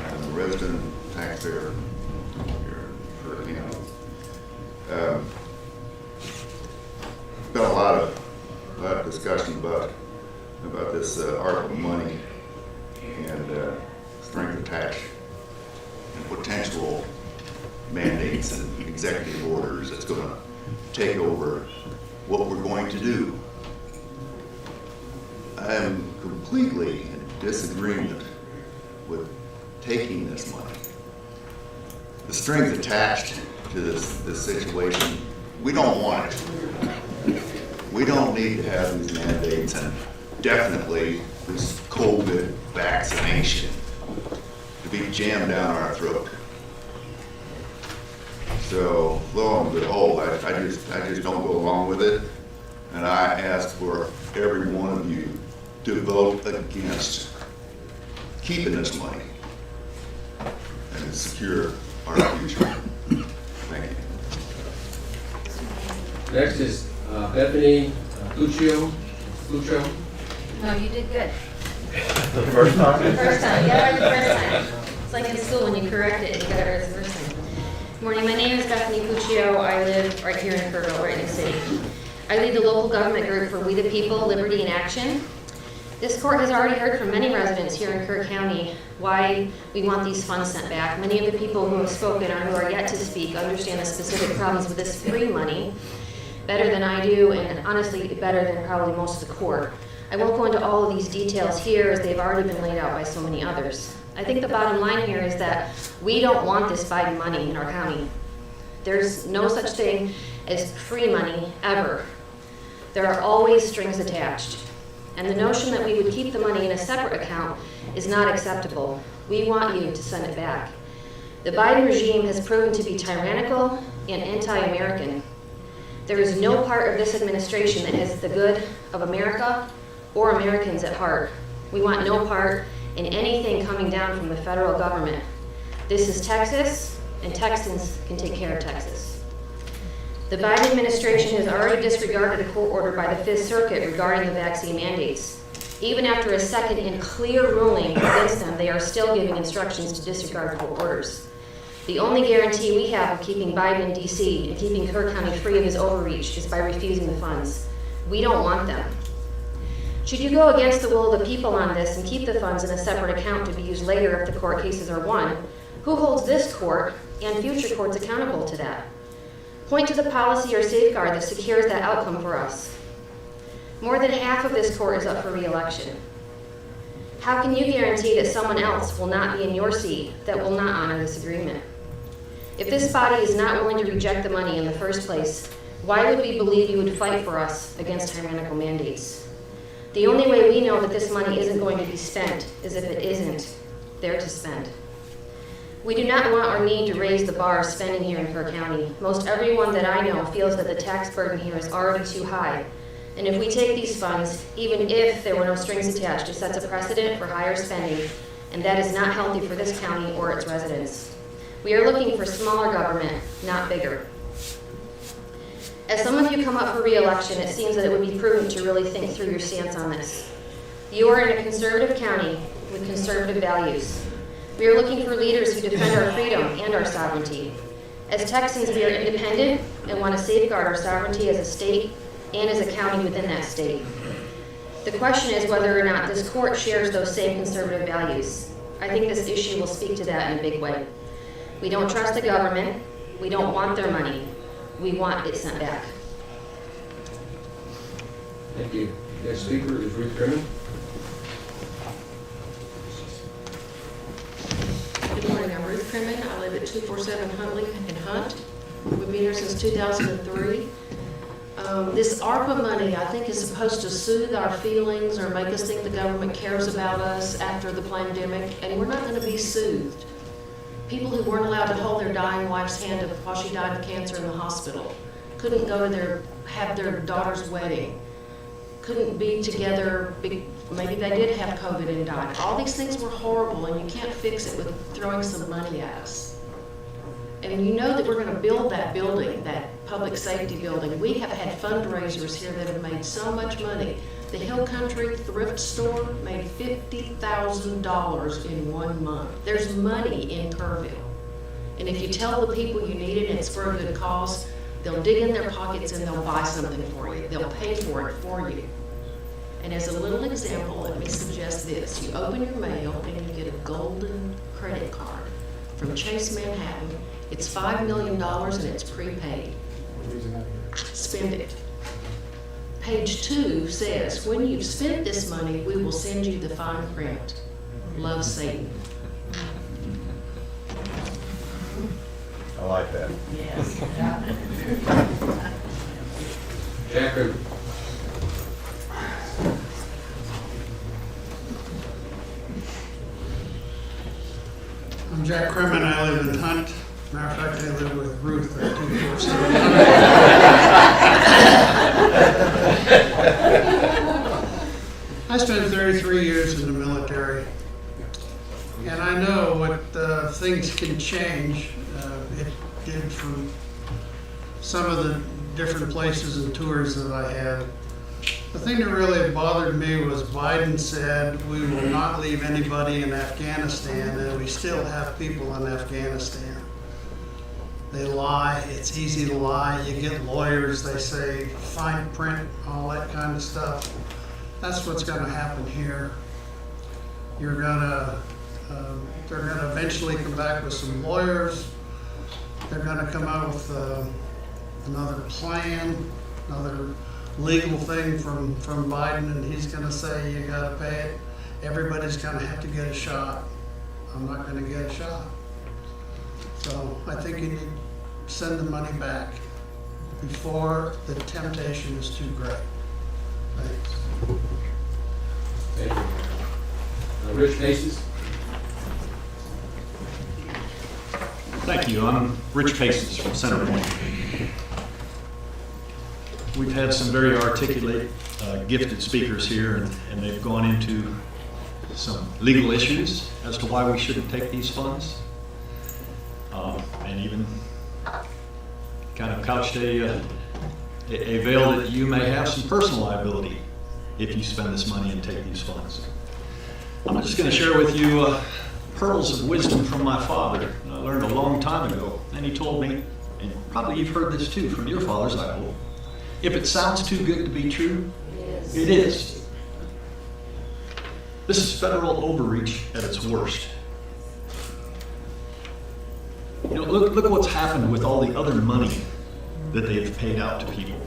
I'm a resident taxpayer here in Kerr County. Been a lot of discussion about this ARP money and strings attached and potential mandates and executive orders that's going to take over what we're going to do. I am completely in disagreement with taking this money. The strings attached to this situation, we don't want it. We don't need to have these mandates and definitely this COVID vaccination to be jammed down our throat. So lo and behold, I just don't go along with it. And I ask for every one of you to vote against keeping this money and secure our future. Thank you.
Next is Bethany Puccio.
No, you did good.
The first time?
First time, you got it right the first time. It's like in school when you correct it, you got it right the first time. Good morning, my name is Bethany Puccio. I live right here in Kerrville, right in the city. I lead the local government group for We the People, Liberty in Action. This court has already heard from many residents here in Kerr County why we want these funds sent back. Many of the people who have spoken or who are yet to speak understand the specific problems with this free money better than I do, and honestly better than probably most of the court. I won't go into all of these details here as they've already been laid out by so many others. I think the bottom line here is that we don't want this Biden money in our county. There's no such thing as free money ever. There are always strings attached. And the notion that we would keep the money in a separate account is not acceptable. We want you to send it back. The Biden regime has proven to be tyrannical and anti-American. There is no part of this administration that has the good of America or Americans at heart. We want no part in anything coming down from the federal government. This is Texas, and Texans can take care of Texas. The Biden administration has already disregarded a court order by the Fifth Circuit regarding the vaccine mandates. Even after a second and clear ruling against them, they are still giving instructions to disregard court orders. The only guarantee we have of keeping Biden in D.C. and keeping Kerr County free of his overreach is by refusing the funds. We don't want them. Should you go against the will of the people on this and keep the funds in a separate account to be used later if the court cases are won, who holds this court and future courts accountable to that? Point to the policy or safeguard that secures that outcome for us. More than half of this court is up for re-election. How can you guarantee that someone else will not be in your seat that will not honor this agreement? If this body is not willing to reject the money in the first place, why would we believe you would fight for us against tyrannical mandates? The only way we know that this money isn't going to be spent is if it isn't there to spend. We do not want or need to raise the bar of spending here in Kerr County. Most everyone that I know feels that the tax burden here is already too high. And if we take these funds, even if there were no strings attached, it sets a precedent for higher spending, and that is not healthy for this county or its residents. We are looking for smaller government, not bigger. As some of you come up for re-election, it seems that it would be prudent to really think through your stance on this. You are in a conservative county with conservative values. We are looking for leaders who defend our freedom and our sovereignty. As Texans, we are independent and want to safeguard our sovereignty as a state and as a county within that state. The question is whether or not this court shares those same conservative values. I think this issue will speak to that in a big way. We don't trust the government. We don't want their money. We want it sent back.
Thank you. Next speaker is Ruth Grimman.
Good morning, I'm Ruth Crimmin. I live at 247 Huntley in Hunt. We've been here since 2003. This ARPA money, I think, is supposed to soothe our feelings or make us think the government cares about us after the pandemic, and we're not going to be soothed. People who weren't allowed to hold their dying wife's hand while she died of cancer in the hospital, couldn't go to have their daughter's wedding, couldn't be together, maybe they did have COVID and died. All these things were horrible, and you can't fix it with throwing some money at us. And you know that we're going to build that building, that public safety building. We have had fundraisers here that have made so much money. The Hill Country thrift store made $50,000 in 1 month. There's money in Kerrville. And if you tell the people you need it and it's for a good cause, they'll dig in their pockets and they'll buy something for you. They'll pay for it for you. And as a little example, let me suggest this. You open your mail and you get a golden credit card from Chase Manhattan. It's $5 million and it's prepaid. Spend it. Page 2 says, when you've spent this money, we will send you the fine print. Love, Satan.
like that.
Jack River.
I'm Jack Crimmin, I live in Hunt. Matter of fact, I live with Ruth at 247. I spent 33 years in the military, and I know what things can change. It did from some of the different places and tours that I had. The thing that really bothered me was Biden said we will not leave anybody in Afghanistan, and we still have people in Afghanistan. They lie, it's easy to lie, you get lawyers, they say fine print, all that kind of stuff. That's what's gonna happen here. They're gonna eventually come back with some lawyers. They're gonna come out with another plan, another legal thing from Biden, and he's gonna say you gotta pay it. Everybody's gonna have to get a shot. I'm not gonna get a shot. So I think you need to send the money back before the temptation is too great. Thanks.
Thank you. Rich Paces.
Thank you. I'm Rich Paces from Centerpoint. We've had some very articulate, gifted speakers here, and they've gone into some legal issues as to why we shouldn't take these funds, and even kind of couched a veil that you may have some personal liability if you spend this money and take these funds. I'm just going to share with you pearls of wisdom from my father. I learned a long time ago, and he told me, and probably you've heard this too from your fathers, I hope, if it sounds too good to be true, it is. This is federal overreach at its worst. You know, look what's happened with all the other money that they've paid out to people.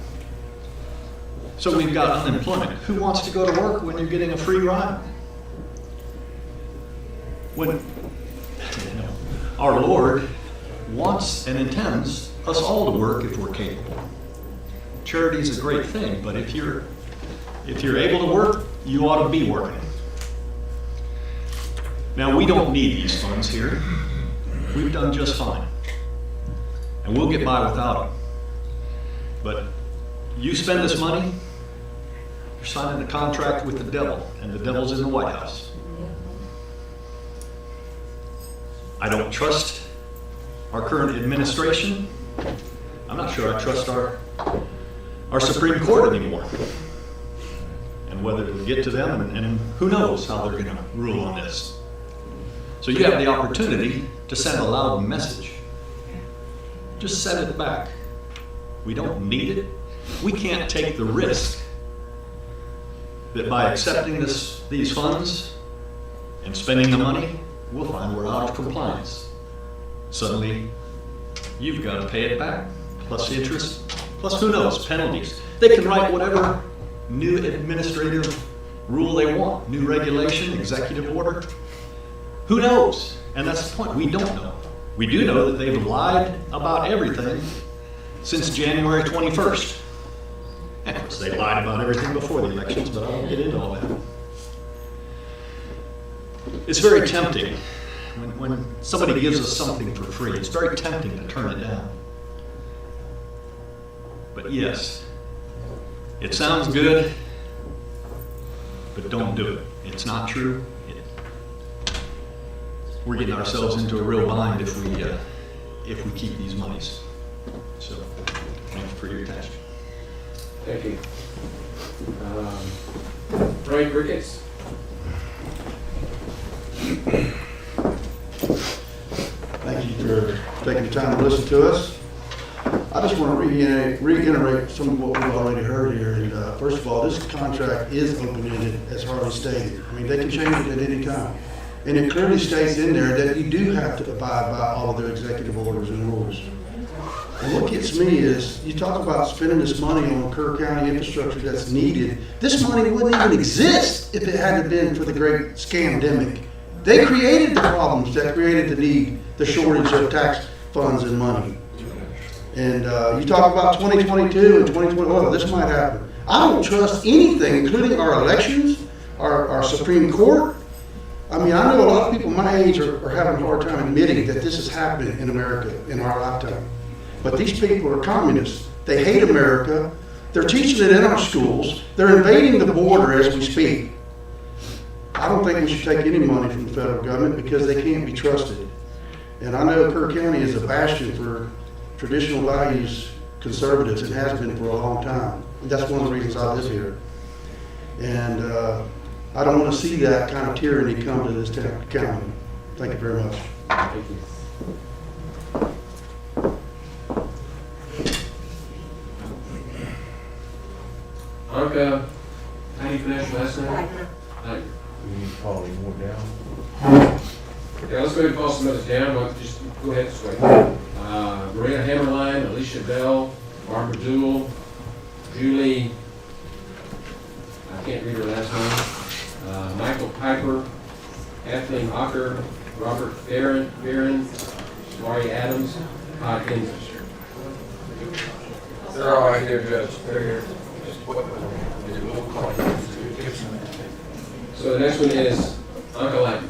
So we've got unemployment. Who wants to go to work when you're getting a free ride? When our Lord wants and intends us all to work if we're capable. Charity is a great thing, but if you're able to work, you ought to be working. Now, we don't need these funds here. We've done just fine. And we'll get by without them. But you spend this money, you're signing a contract with the devil, and the devil's in the White House. I don't trust our current administration. I'm not sure I trust our Supreme Court anymore. And whether it'll get to them, and who knows how they're going to rule on this. So you have the opportunity to send a loud message. Just send it back. We don't need it. We can't take the risk that by accepting these funds and spending the money, we'll find we're out of compliance. Suddenly, you've got to pay it back, plus interest, plus who knows, penalties. They can write whatever new administrative rule they want, new regulation, executive order. Who knows? And that's the point. We don't know. We do know that they've lied about everything since January 21st. And of course, they lied about everything before the elections, but I won't get into all that. It's very tempting when somebody gives us something for free. It's very tempting to turn it down. But yes, it sounds good, but don't do it. It's not true. We're getting ourselves into a real bind if we keep these monies. So, thank you for your attention.
Thank you. Frank Ricketts.
Thank you for taking the time to listen to us. I just want to reiterate some of what we've already heard here. And first of all, this contract is open-ended, as Harley stated. I mean, they can change it at any time. And it clearly states in there that you do have to abide by all of their executive orders and rules. And what gets me is, you talk about spending this money on Kerr County infrastructure that's needed. This money wouldn't even exist if it hadn't been for the great scamdemic. They created the problems that created the need, the shortage of tax funds and money. And you talk about 2022 and 2021, this might happen. I don't trust anything, including our elections, our Supreme Court. I mean, I know a lot of people my age are having a hard time admitting that this is happening in America in our lifetime. But these people are communists. They hate America. They're teaching it in our schools. They're invading the border as we speak. I don't think we should take any money from the federal government because they can't be trusted. And I know Kerr County is a bastion for traditional values, conservatives, and has been for a long time. And that's one of the reasons I live here. And I don't want to see that kind of tyranny come to this county. Thank you very much.
Thank you. Anka, how do you pronounce your last name? Thank you.
We need to call any more down.
Okay, let's go ahead and call some others down. Well, just go ahead this way. Maria Hammerline, Alicia Bell, Barbara Dool, Julie, I can't read her last name, Michael Piper, Kathleen Ocker, Robert Barron, Laurie Adams, Todd Kinsley.
They're all right here, Judge. They're here.
So the next one is Anka Lackman.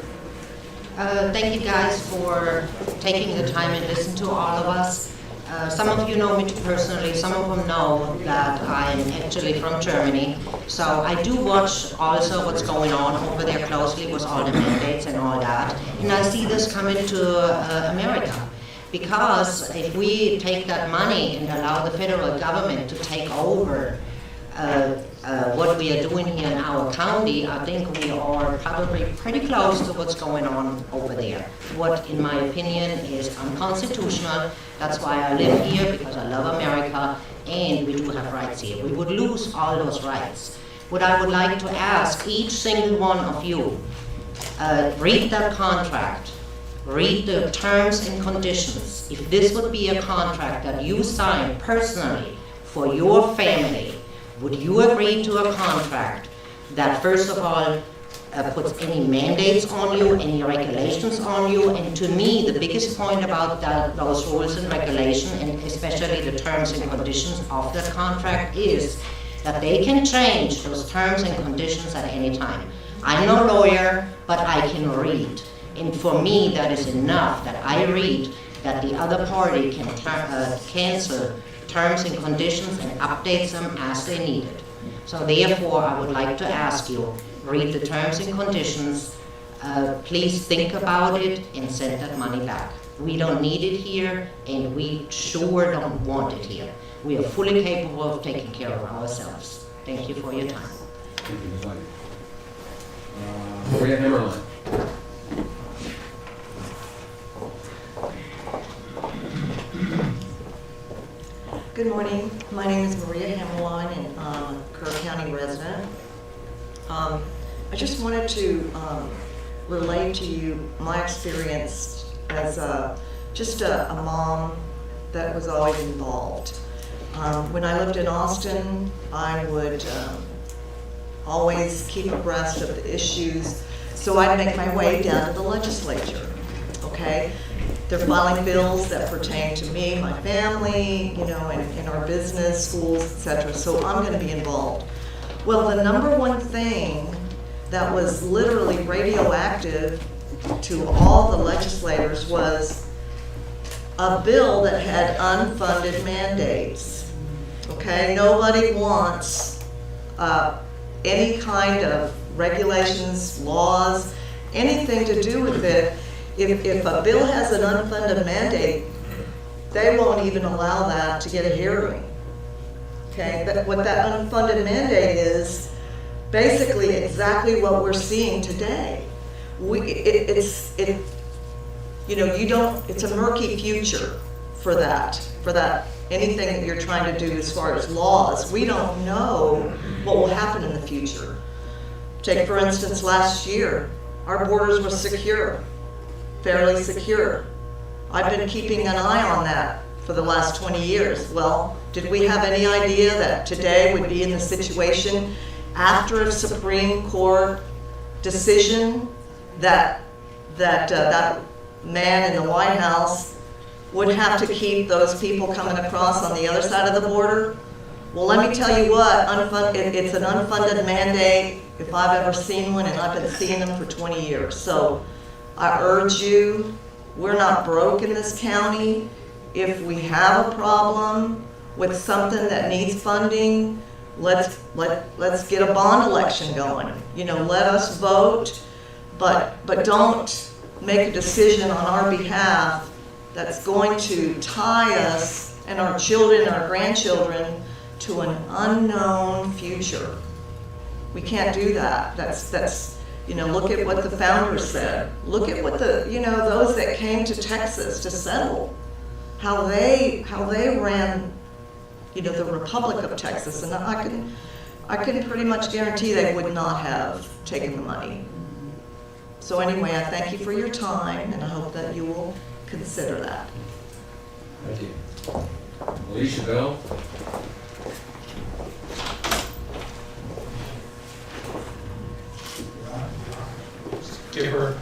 Thank you guys for taking the time and listen to all of us. Some of you know me personally, some of them know that I'm actually from Germany. So I do watch also what's going on over there closely with all the mandates and all that. And I see this coming to America. Because if we take that money and allow the federal government to take over what we are doing here in our county, I think we are probably pretty close to what's going on over there. What, in my opinion, is unconstitutional. That's why I live here, because I love America, and we do have rights here. We would lose all those rights. What I would like to ask each single one of you, read that contract. Read the terms and conditions. If this would be a contract that you sign personally for your family, would you agree to a contract that, first of all, puts any mandates on you, any regulations on you? And to me, the biggest point about those rules and regulations, and especially the terms and conditions of that contract, is that they can change those terms and conditions at any time. I'm no lawyer, but I can read. And for me, that is enough that I read that the other party can cancel terms and conditions and updates them as they need it. So therefore, I would like to ask you, read the terms and conditions, please think about it and send that money back. We don't need it here, and we sure don't want it here. We are fully capable of taking care of ourselves. Thank you for your time.
Thank you, Ms. White. Maria Hammerline.
Good morning. My name is Maria Hammerline, and I'm a Kerr County resident. I just wanted to relate to you my experience as just a mom that was always involved. When I lived in Austin, I would always keep abreast of the issues, so I'd make my way down to the legislature, okay? They're filing bills that pertain to me, my family, you know, and our business, schools, etc. So I'm going to be involved. Well, the number one thing that was literally radioactive to all the legislators was a bill that had unfunded mandates. Okay, nobody wants any kind of regulations, laws, anything to do with it. If a bill has an unfunded mandate, they won't even allow that to get a hearing. Okay, but what that unfunded mandate is, basically exactly what we're seeing today. It's a murky future for that, anything that you're trying to do as far as laws. We don't know what will happen in the future. Take, for instance, last year, our borders were secure. Fairly secure. I've been keeping an eye on that for the last 20 years. Well, did we have any idea that today would be in the situation after a Supreme Court decision that man in the White House would have to keep those people coming across on the other side of the border. Well, let me tell you what, it's an unfunded mandate if I've ever seen one, and I've been seeing them for 20 years. So I urge you, we're not broke in this county. If we have a problem with something that needs funding, let's get a bond election going. You know, let us vote, but don't make a decision on our behalf that's going to tie us and our children and our grandchildren to an unknown future. We can't do that. That's you know, look at what the founders said. Look at what the, you know, those that came to Texas to settle, how they ran, you know, the Republic of Texas, and I can pretty much guarantee they would not have taken the money. So anyway, I thank you for your time, and I hope that you will consider that.
Thank you. Alicia Bell.
Give her.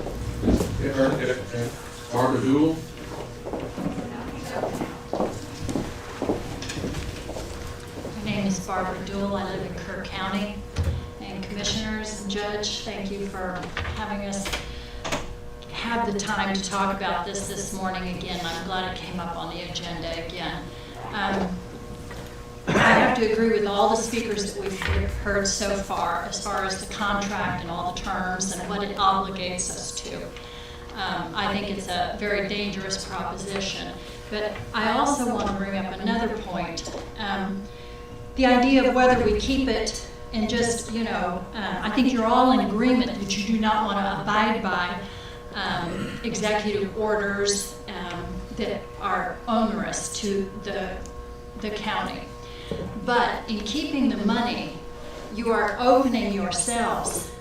Okay. Barbara Dool.
My name is Barbara Dool. I live in Kerr County. And commissioners and judge, thank you for having us have the time to talk about this morning again. I'm glad it came up on the agenda again. I have to agree with all the speakers that we've heard so far as the contract and all the terms and what it obligates us to. I think it's a very dangerous proposition. But I also want to bring up another point. The idea of whether we keep it and just, you know, I think you're all in agreement that you do not want to abide by executive orders that are onerous to the county. But in keeping the money, you are opening yourselves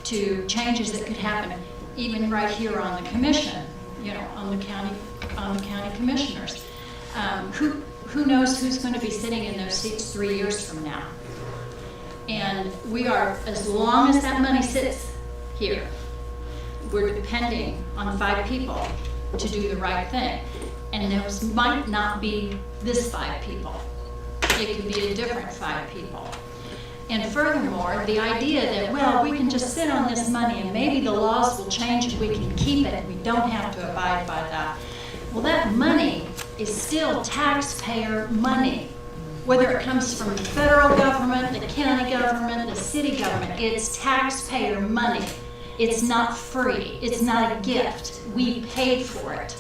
to changes that could happen, even right here on the commission, you know, on the county commissioners. Who knows who's going to be sitting in those seats 3 years from now? And we are, as long as that money sits here, we're depending on 5 people to do the right thing. And those might not be this 5 people. It could be a different 5 people. And furthermore, the idea that, well, we can just sit on this money and maybe the laws will change and we can keep it and we don't have to abide by that. Well, that money is still taxpayer money. Whether it comes from the federal government, the county government, the city government, it's taxpayer money. It's not free. It's not a gift. We paid for it.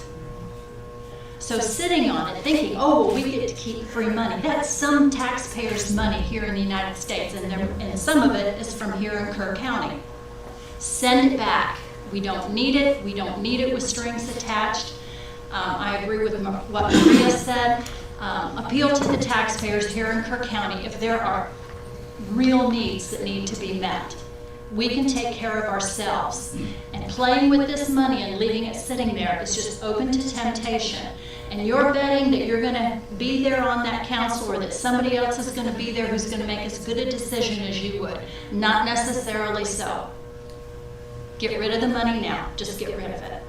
So sitting on it, thinking, oh, well, we get to keep free money. That's some taxpayers' money here in the United States, and some of it is from here in Kerr County. Send it back. We don't need it. We don't need it with strings attached. I agree with what Maria said. Appeal to the taxpayers here in Kerr County if there are real needs that need to be met. We can take care of ourselves. And playing with this money and leaving it sitting there is just open to temptation. And you're betting that you're going to be there on that council or that somebody else is going to be there who's going to make as good a decision as you would. Not necessarily so. Get rid of the money now. Just get rid of it.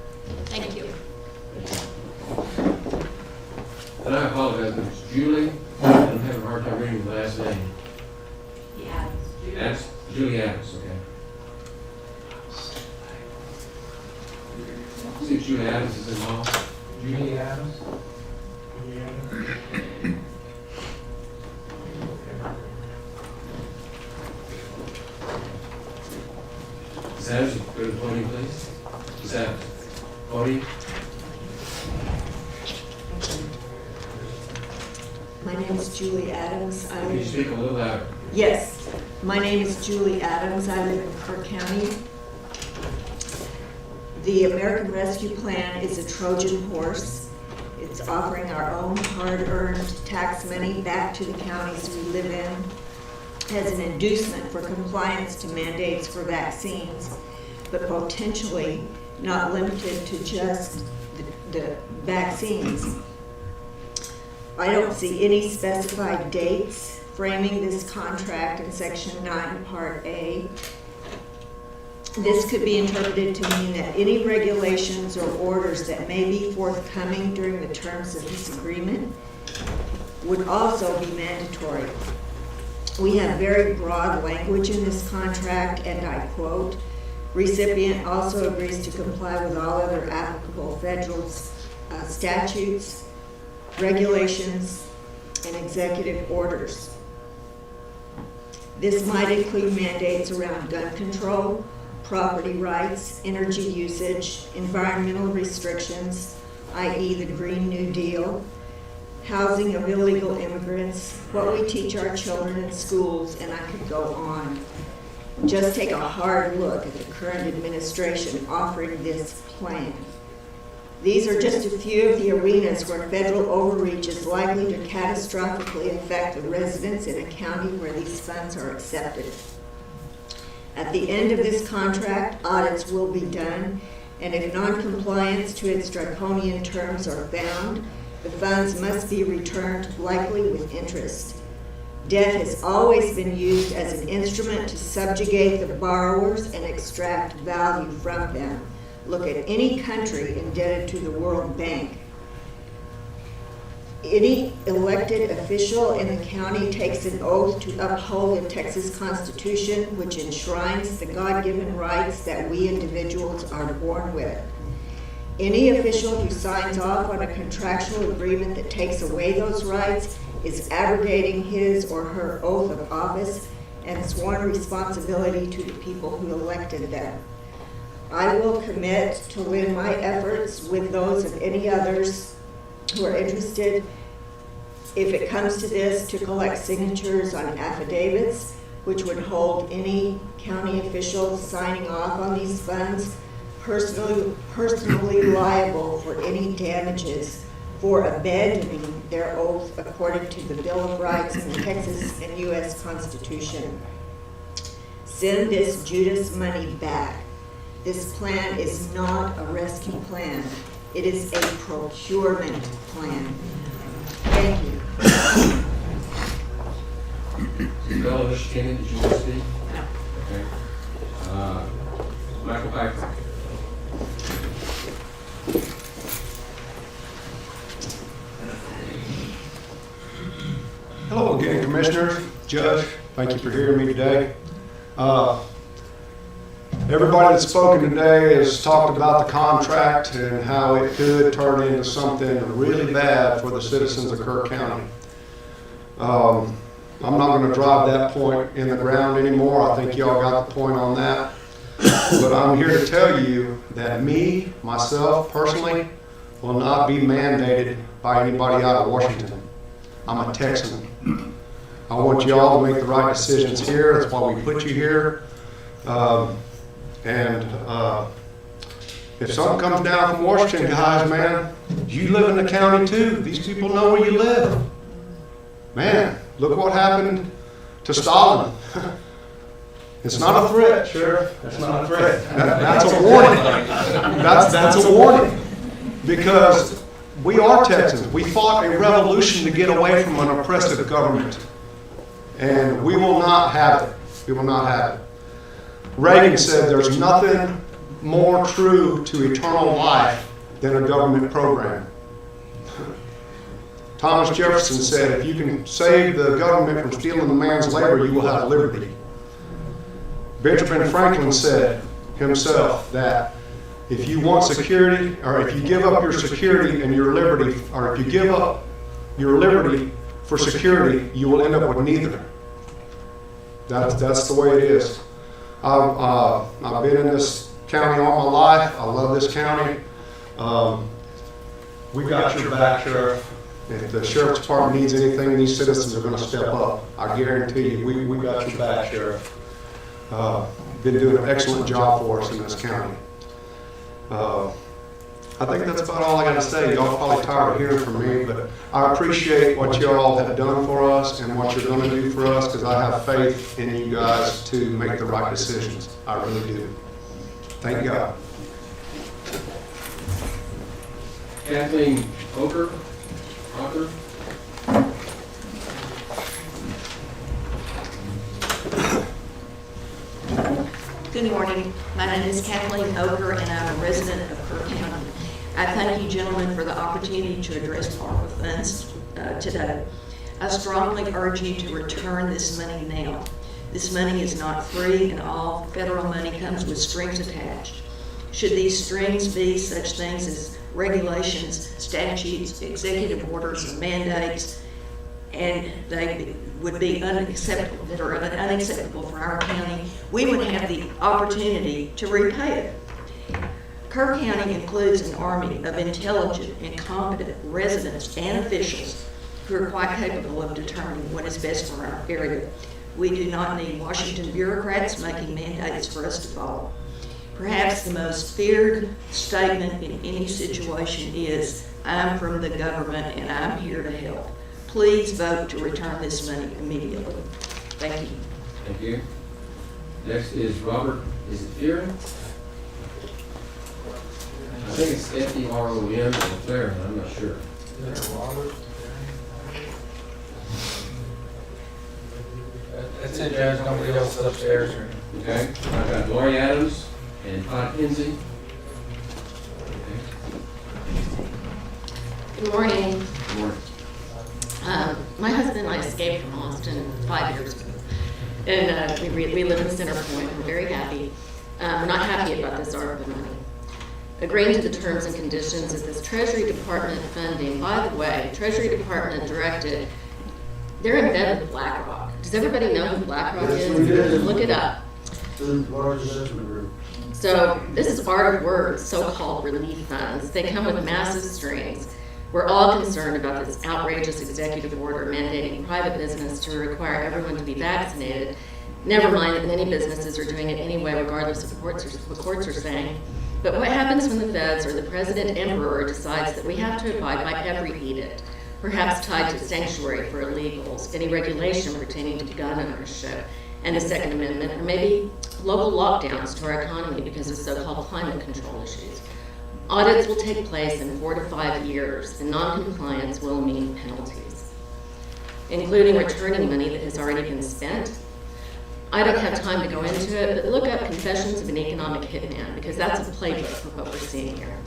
Thank you.
And I apologize, but it's Julie. I'm having a hard time reading the last name. Adams. Julie Adams, okay. See if Julie Adams is involved. Julie Adams? Julie Adams? Ms. Adams, go to the podium, please. Ms. Adams, podium.
My name is Julie Adams.
Can you speak a little louder?
Yes, my name is Julie Adams. I live in Kerr County. The American Rescue Plan is a Trojan horse. It's offering our own hard-earned tax money back to the counties we live in as an inducement for compliance to mandates for vaccines, but potentially not limited to just the vaccines. I don't see any specified dates framing this contract in Section 9, Part A. This could be interpreted to mean that any regulations or orders that may be forthcoming during the terms of this agreement would also be mandatory. We have very broad language in this contract, and I quote, "Recipient also agrees to comply with all other applicable federal statutes, regulations, and executive orders." This might include mandates around gun control, property rights, energy usage, environmental restrictions, i.e. the Green New Deal, housing of illegal immigrants, what we teach our children in schools, and I could go on. Just take a hard look at the current administration offering this plan. These are just a few of the arenas where federal overreach is likely to catastrophically affect the residents in a county where these funds are accepted. At the end of this contract, audits will be done, and if non-compliance to its draconian terms are found, the funds must be returned, likely with interest. Debt has always been used as an instrument to subjugate the borrowers and extract value from them. Look at any country indebted to the World Bank. Any elected official in the county takes an oath to uphold the Texas Constitution, which enshrines the God-given rights that we individuals are born with. Any official who signs off on a contractual agreement that takes away those rights is abrogating his or her oath of office and sworn responsibility to the people who elected them. I will commit to lend my efforts with those of any others who are interested, if it comes to this, to collect signatures on affidavits, which would hold any county official signing off on these funds personally liable for any damages for abandoning their oath according to the Bill of Rights and the Texas and U.S. Constitution. Send this Judas money back. This plan is not a rescue plan. It is a procurement plan. Thank you.
Bella, Mr. Kenny, did you want to speak? No. Okay. Michael Piper.
Hello again, Commissioners, Judge. Thank you for hearing me today. Everybody that's spoken today has talked about the contract and how it could turn into something really bad for the citizens of Kerr County. I'm not going to drive that point in the ground anymore. I think y'all got the point on that. But I'm here to tell you that myself personally, will not be mandated by anybody out of Washington. I'm a Texan. I want you all to make the right decisions here. That's why we put you here. If something comes down from Washington, guys, man, you live in the county too. These people know where you live. Man, look what happened to Stalin. It's not a threat, Sheriff. That's not a threat. That's a warning. That's a warning. Because we are Texans. We fought a revolution to get away from an oppressive government. And we will not have it. We will not have it. Reagan said there's nothing more true to eternal life than a government program. Thomas Jefferson said, if you can save the government from stealing the man's labor, you will have liberty. Benjamin Franklin said himself that if you want security, or if you give up your security and your liberty, or if you give up your liberty for security, you will end up with neither. That's the way it is. I've been in this county all my life. I love this county. We got your back, Sheriff. If the Sheriff's Department needs anything, these citizens are going to step up. I guarantee you, we got your back, Sheriff. Been doing an excellent job for us in this county. I think that's about all I got to say. Y'all probably tired of hearing from me, but I appreciate what y'all have done for us and what you're going to do for us, because I have faith in you guys to make the right decisions. I really do. Thank God.
Kathleen Oker.
Good morning. My name is Kathleen Oker, and I'm a resident of Kerr County. I thank you, gentlemen, for the opportunity to address ARPA funds today. I strongly urge you to return this money now. This money is not free, and all federal money comes with strings attached. Should these strings be such things as regulations, statutes, executive orders, or mandates, and they would be unacceptable, that are unacceptable for our county, we would have the opportunity to repay it. Kerr County includes an army of intelligent and competent residents and officials who are quite capable of determining what is best for our area. We do not need Washington bureaucrats making mandates for us to follow. Perhaps the most feared statement in any situation is, "I'm from the government and I'm here to help." Please vote to return this money immediately. Thank you.
Thank you. Next is Robert, is it Fearon? I think it's F-E-R-O-N or Fearon, I'm not sure.
Robert? That's it, Judge. Nobody else is upstairs or anything.
Okay, I've got Lori Adams and Todd Kinsey.
Good morning.
Good morning.
My husband and I escaped from Austin 5 years ago. And we live in Center Point. We're very happy. We're not happy about this ARPA money. Agreeing to the terms and conditions of this Treasury Department funding. By the way, Treasury Department directed, they're in bed with BlackRock. Does everybody know who BlackRock is? Look it up. So this is art of words, so-called relief funds. They come with massive strings. We're all concerned about this outrageous executive order mandating private business to require everyone to be vaccinated. Never mind that many businesses are doing it anyway, regardless of what courts are saying. But what happens when the feds or the president emperor decides that we have to abide by every edict, perhaps tied to sanctuary for illegals, any regulation pertaining to gun ownership, and the Second Amendment, or maybe local lockdowns to our economy because of so-called climate control issues? Audits will take place in 4 to 5 years, and non-compliance will mean penalties, including returning money that has already been spent. I don't have time to go into it, but look up Confessions of an Economic Hitman, because that's a playbook for what we're seeing here.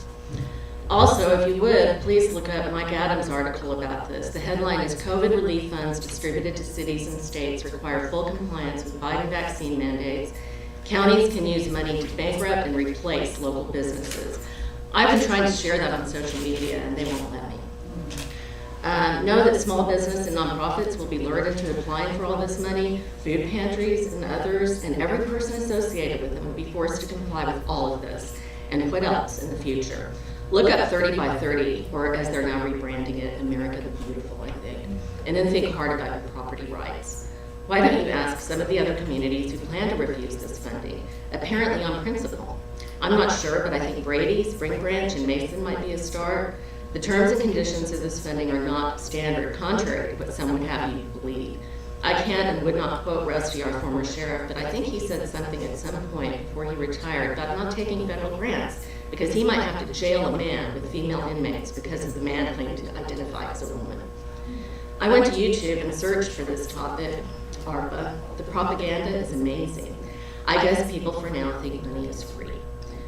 Also, if you would, please look up Mike Adams' article about this. The headline is COVID relief funds distributed to cities and states require full compliance with Biden vaccine mandates. Counties can use money to bankrupt and replace local businesses. I've been trying to share that on social media and they won't let me. Know that small business and nonprofits will be lured into applying for all this money. Food pantries and others and every person associated with them will be forced to comply with all of this. And what else in the future? Look up 30 by 30, or as they're now rebranding it, America the Beautiful, I think. And then think hard about your property rights. Why don't you ask some of the other communities who plan to refuse this funding, apparently on principle? I'm not sure, but I think Brady, Spring Branch, and Mason might be a start. The terms and conditions of this funding are not standard, contrary to what some would have you believe. I can't and would not quote Rusty, our former sheriff, but I think he said something at some point before he retired about not taking federal grants because he might have to jail a man with female inmates because of the man claiming to identify as a woman. I went to YouTube and searched for this topic, ARPA. The propaganda is amazing. I guess people for now think money is free.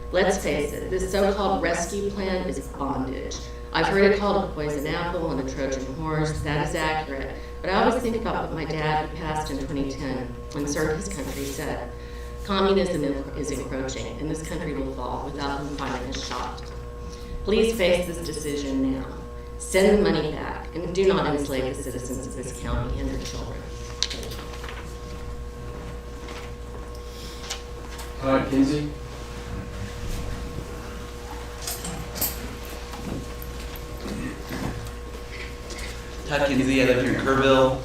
Let's face it, this so-called rescue plan is bondage. I've heard it called a poison apple and a Trojan horse. That is accurate. But I always think about what my dad, who passed in 2010, when served his country, said. Communism is encroaching, and this country will fall without him firing a shot. Please face this decision now. Send the money back, and do not enslave the citizens of this county and their children.
Todd Kinsey.
Todd Kinsey, I live here in Kerrville.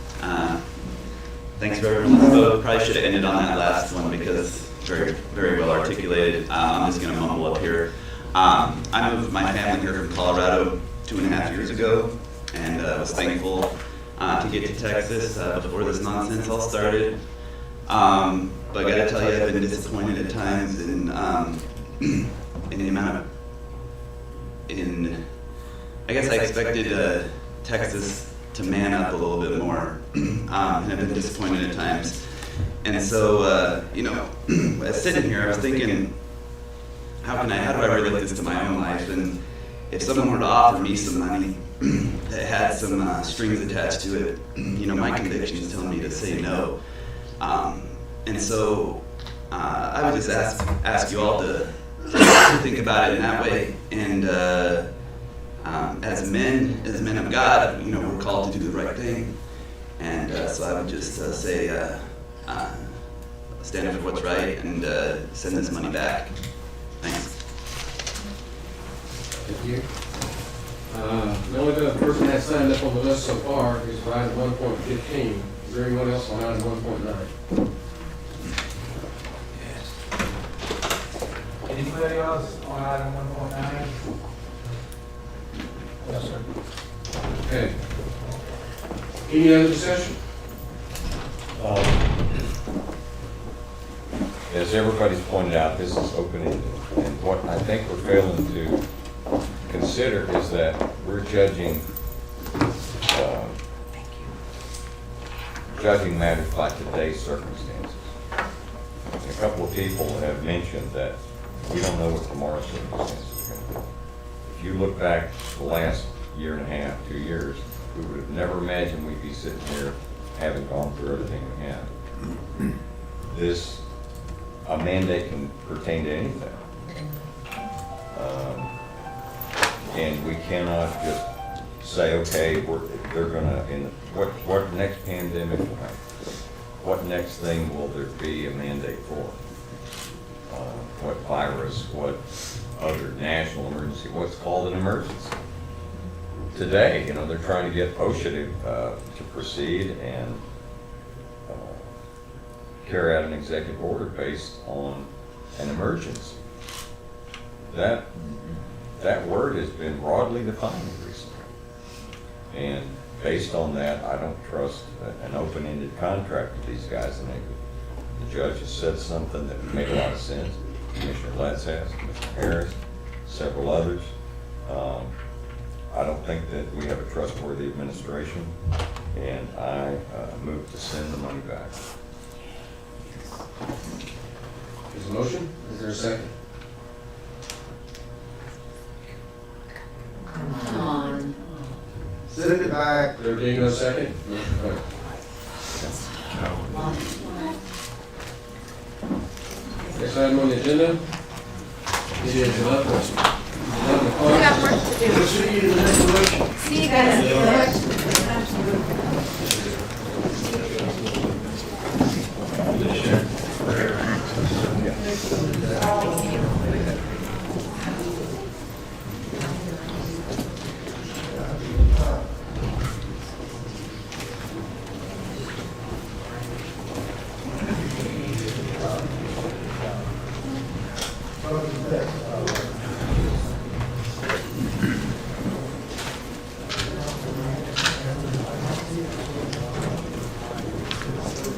Thanks for everyone that spoke. Probably should have ended on that last one because very, very well articulated. I'm just going to mumble up here. I moved my family here from Colorado 2.5 years ago and was thankful to get to Texas before this nonsense all started. But I got to tell you, I've been disappointed at times in the amount of, I guess I expected Texas to man up a little bit more, and I've been disappointed at times And so, you know, as sitting here, I was thinking, how do I relate this to my own life? And if someone were to offer me some money that had some strings attached to it, you know, my convictions tell me to say no. And so I would just ask you all to think about it in that way. And as men of God, you know, we're called to do the right thing. And so I would just say, stand up for what's right and send this money back. Thanks.
Thank you. The only other person that's signed up on the list so far is for item 1.15. Is there anyone else on item 1.9?
Anybody else on item 1.9? Yes, sir.
Okay. Any other discussion?
As everybody's pointed out, this is open-ended, and what I think we're failing to consider is that we're judging matters by today's circumstances. A couple of people have mentioned that we don't know what tomorrow's circumstances are going to be. If you look back the last year and a half, 2 years, we would have never imagined we'd be sitting here having gone through everything we have. A mandate can pertain to anything. And we cannot just say, okay, they're gonna, what next pandemic will happen? What next thing will there be a mandate for? What virus, what other national emergency, what's called an emergency? Today, you know, they're trying to get OSHA to proceed and carry out an executive order based on an emergency. That word has been broadly defined recently. And based on that, I don't trust an open-ended contract with these guys. And the judge has said something that made a lot of sense. Commissioner Letts has, Commissioner Harris, several others. I don't think that we have a trustworthy administration, and I move to send the money back.
There's a motion. Is there a second?
Come on.
Send it back. There being no second, motion fails. Next item on the agenda is 11 o'clock.
We got work to do.
See you in the next election.
See you guys in the election.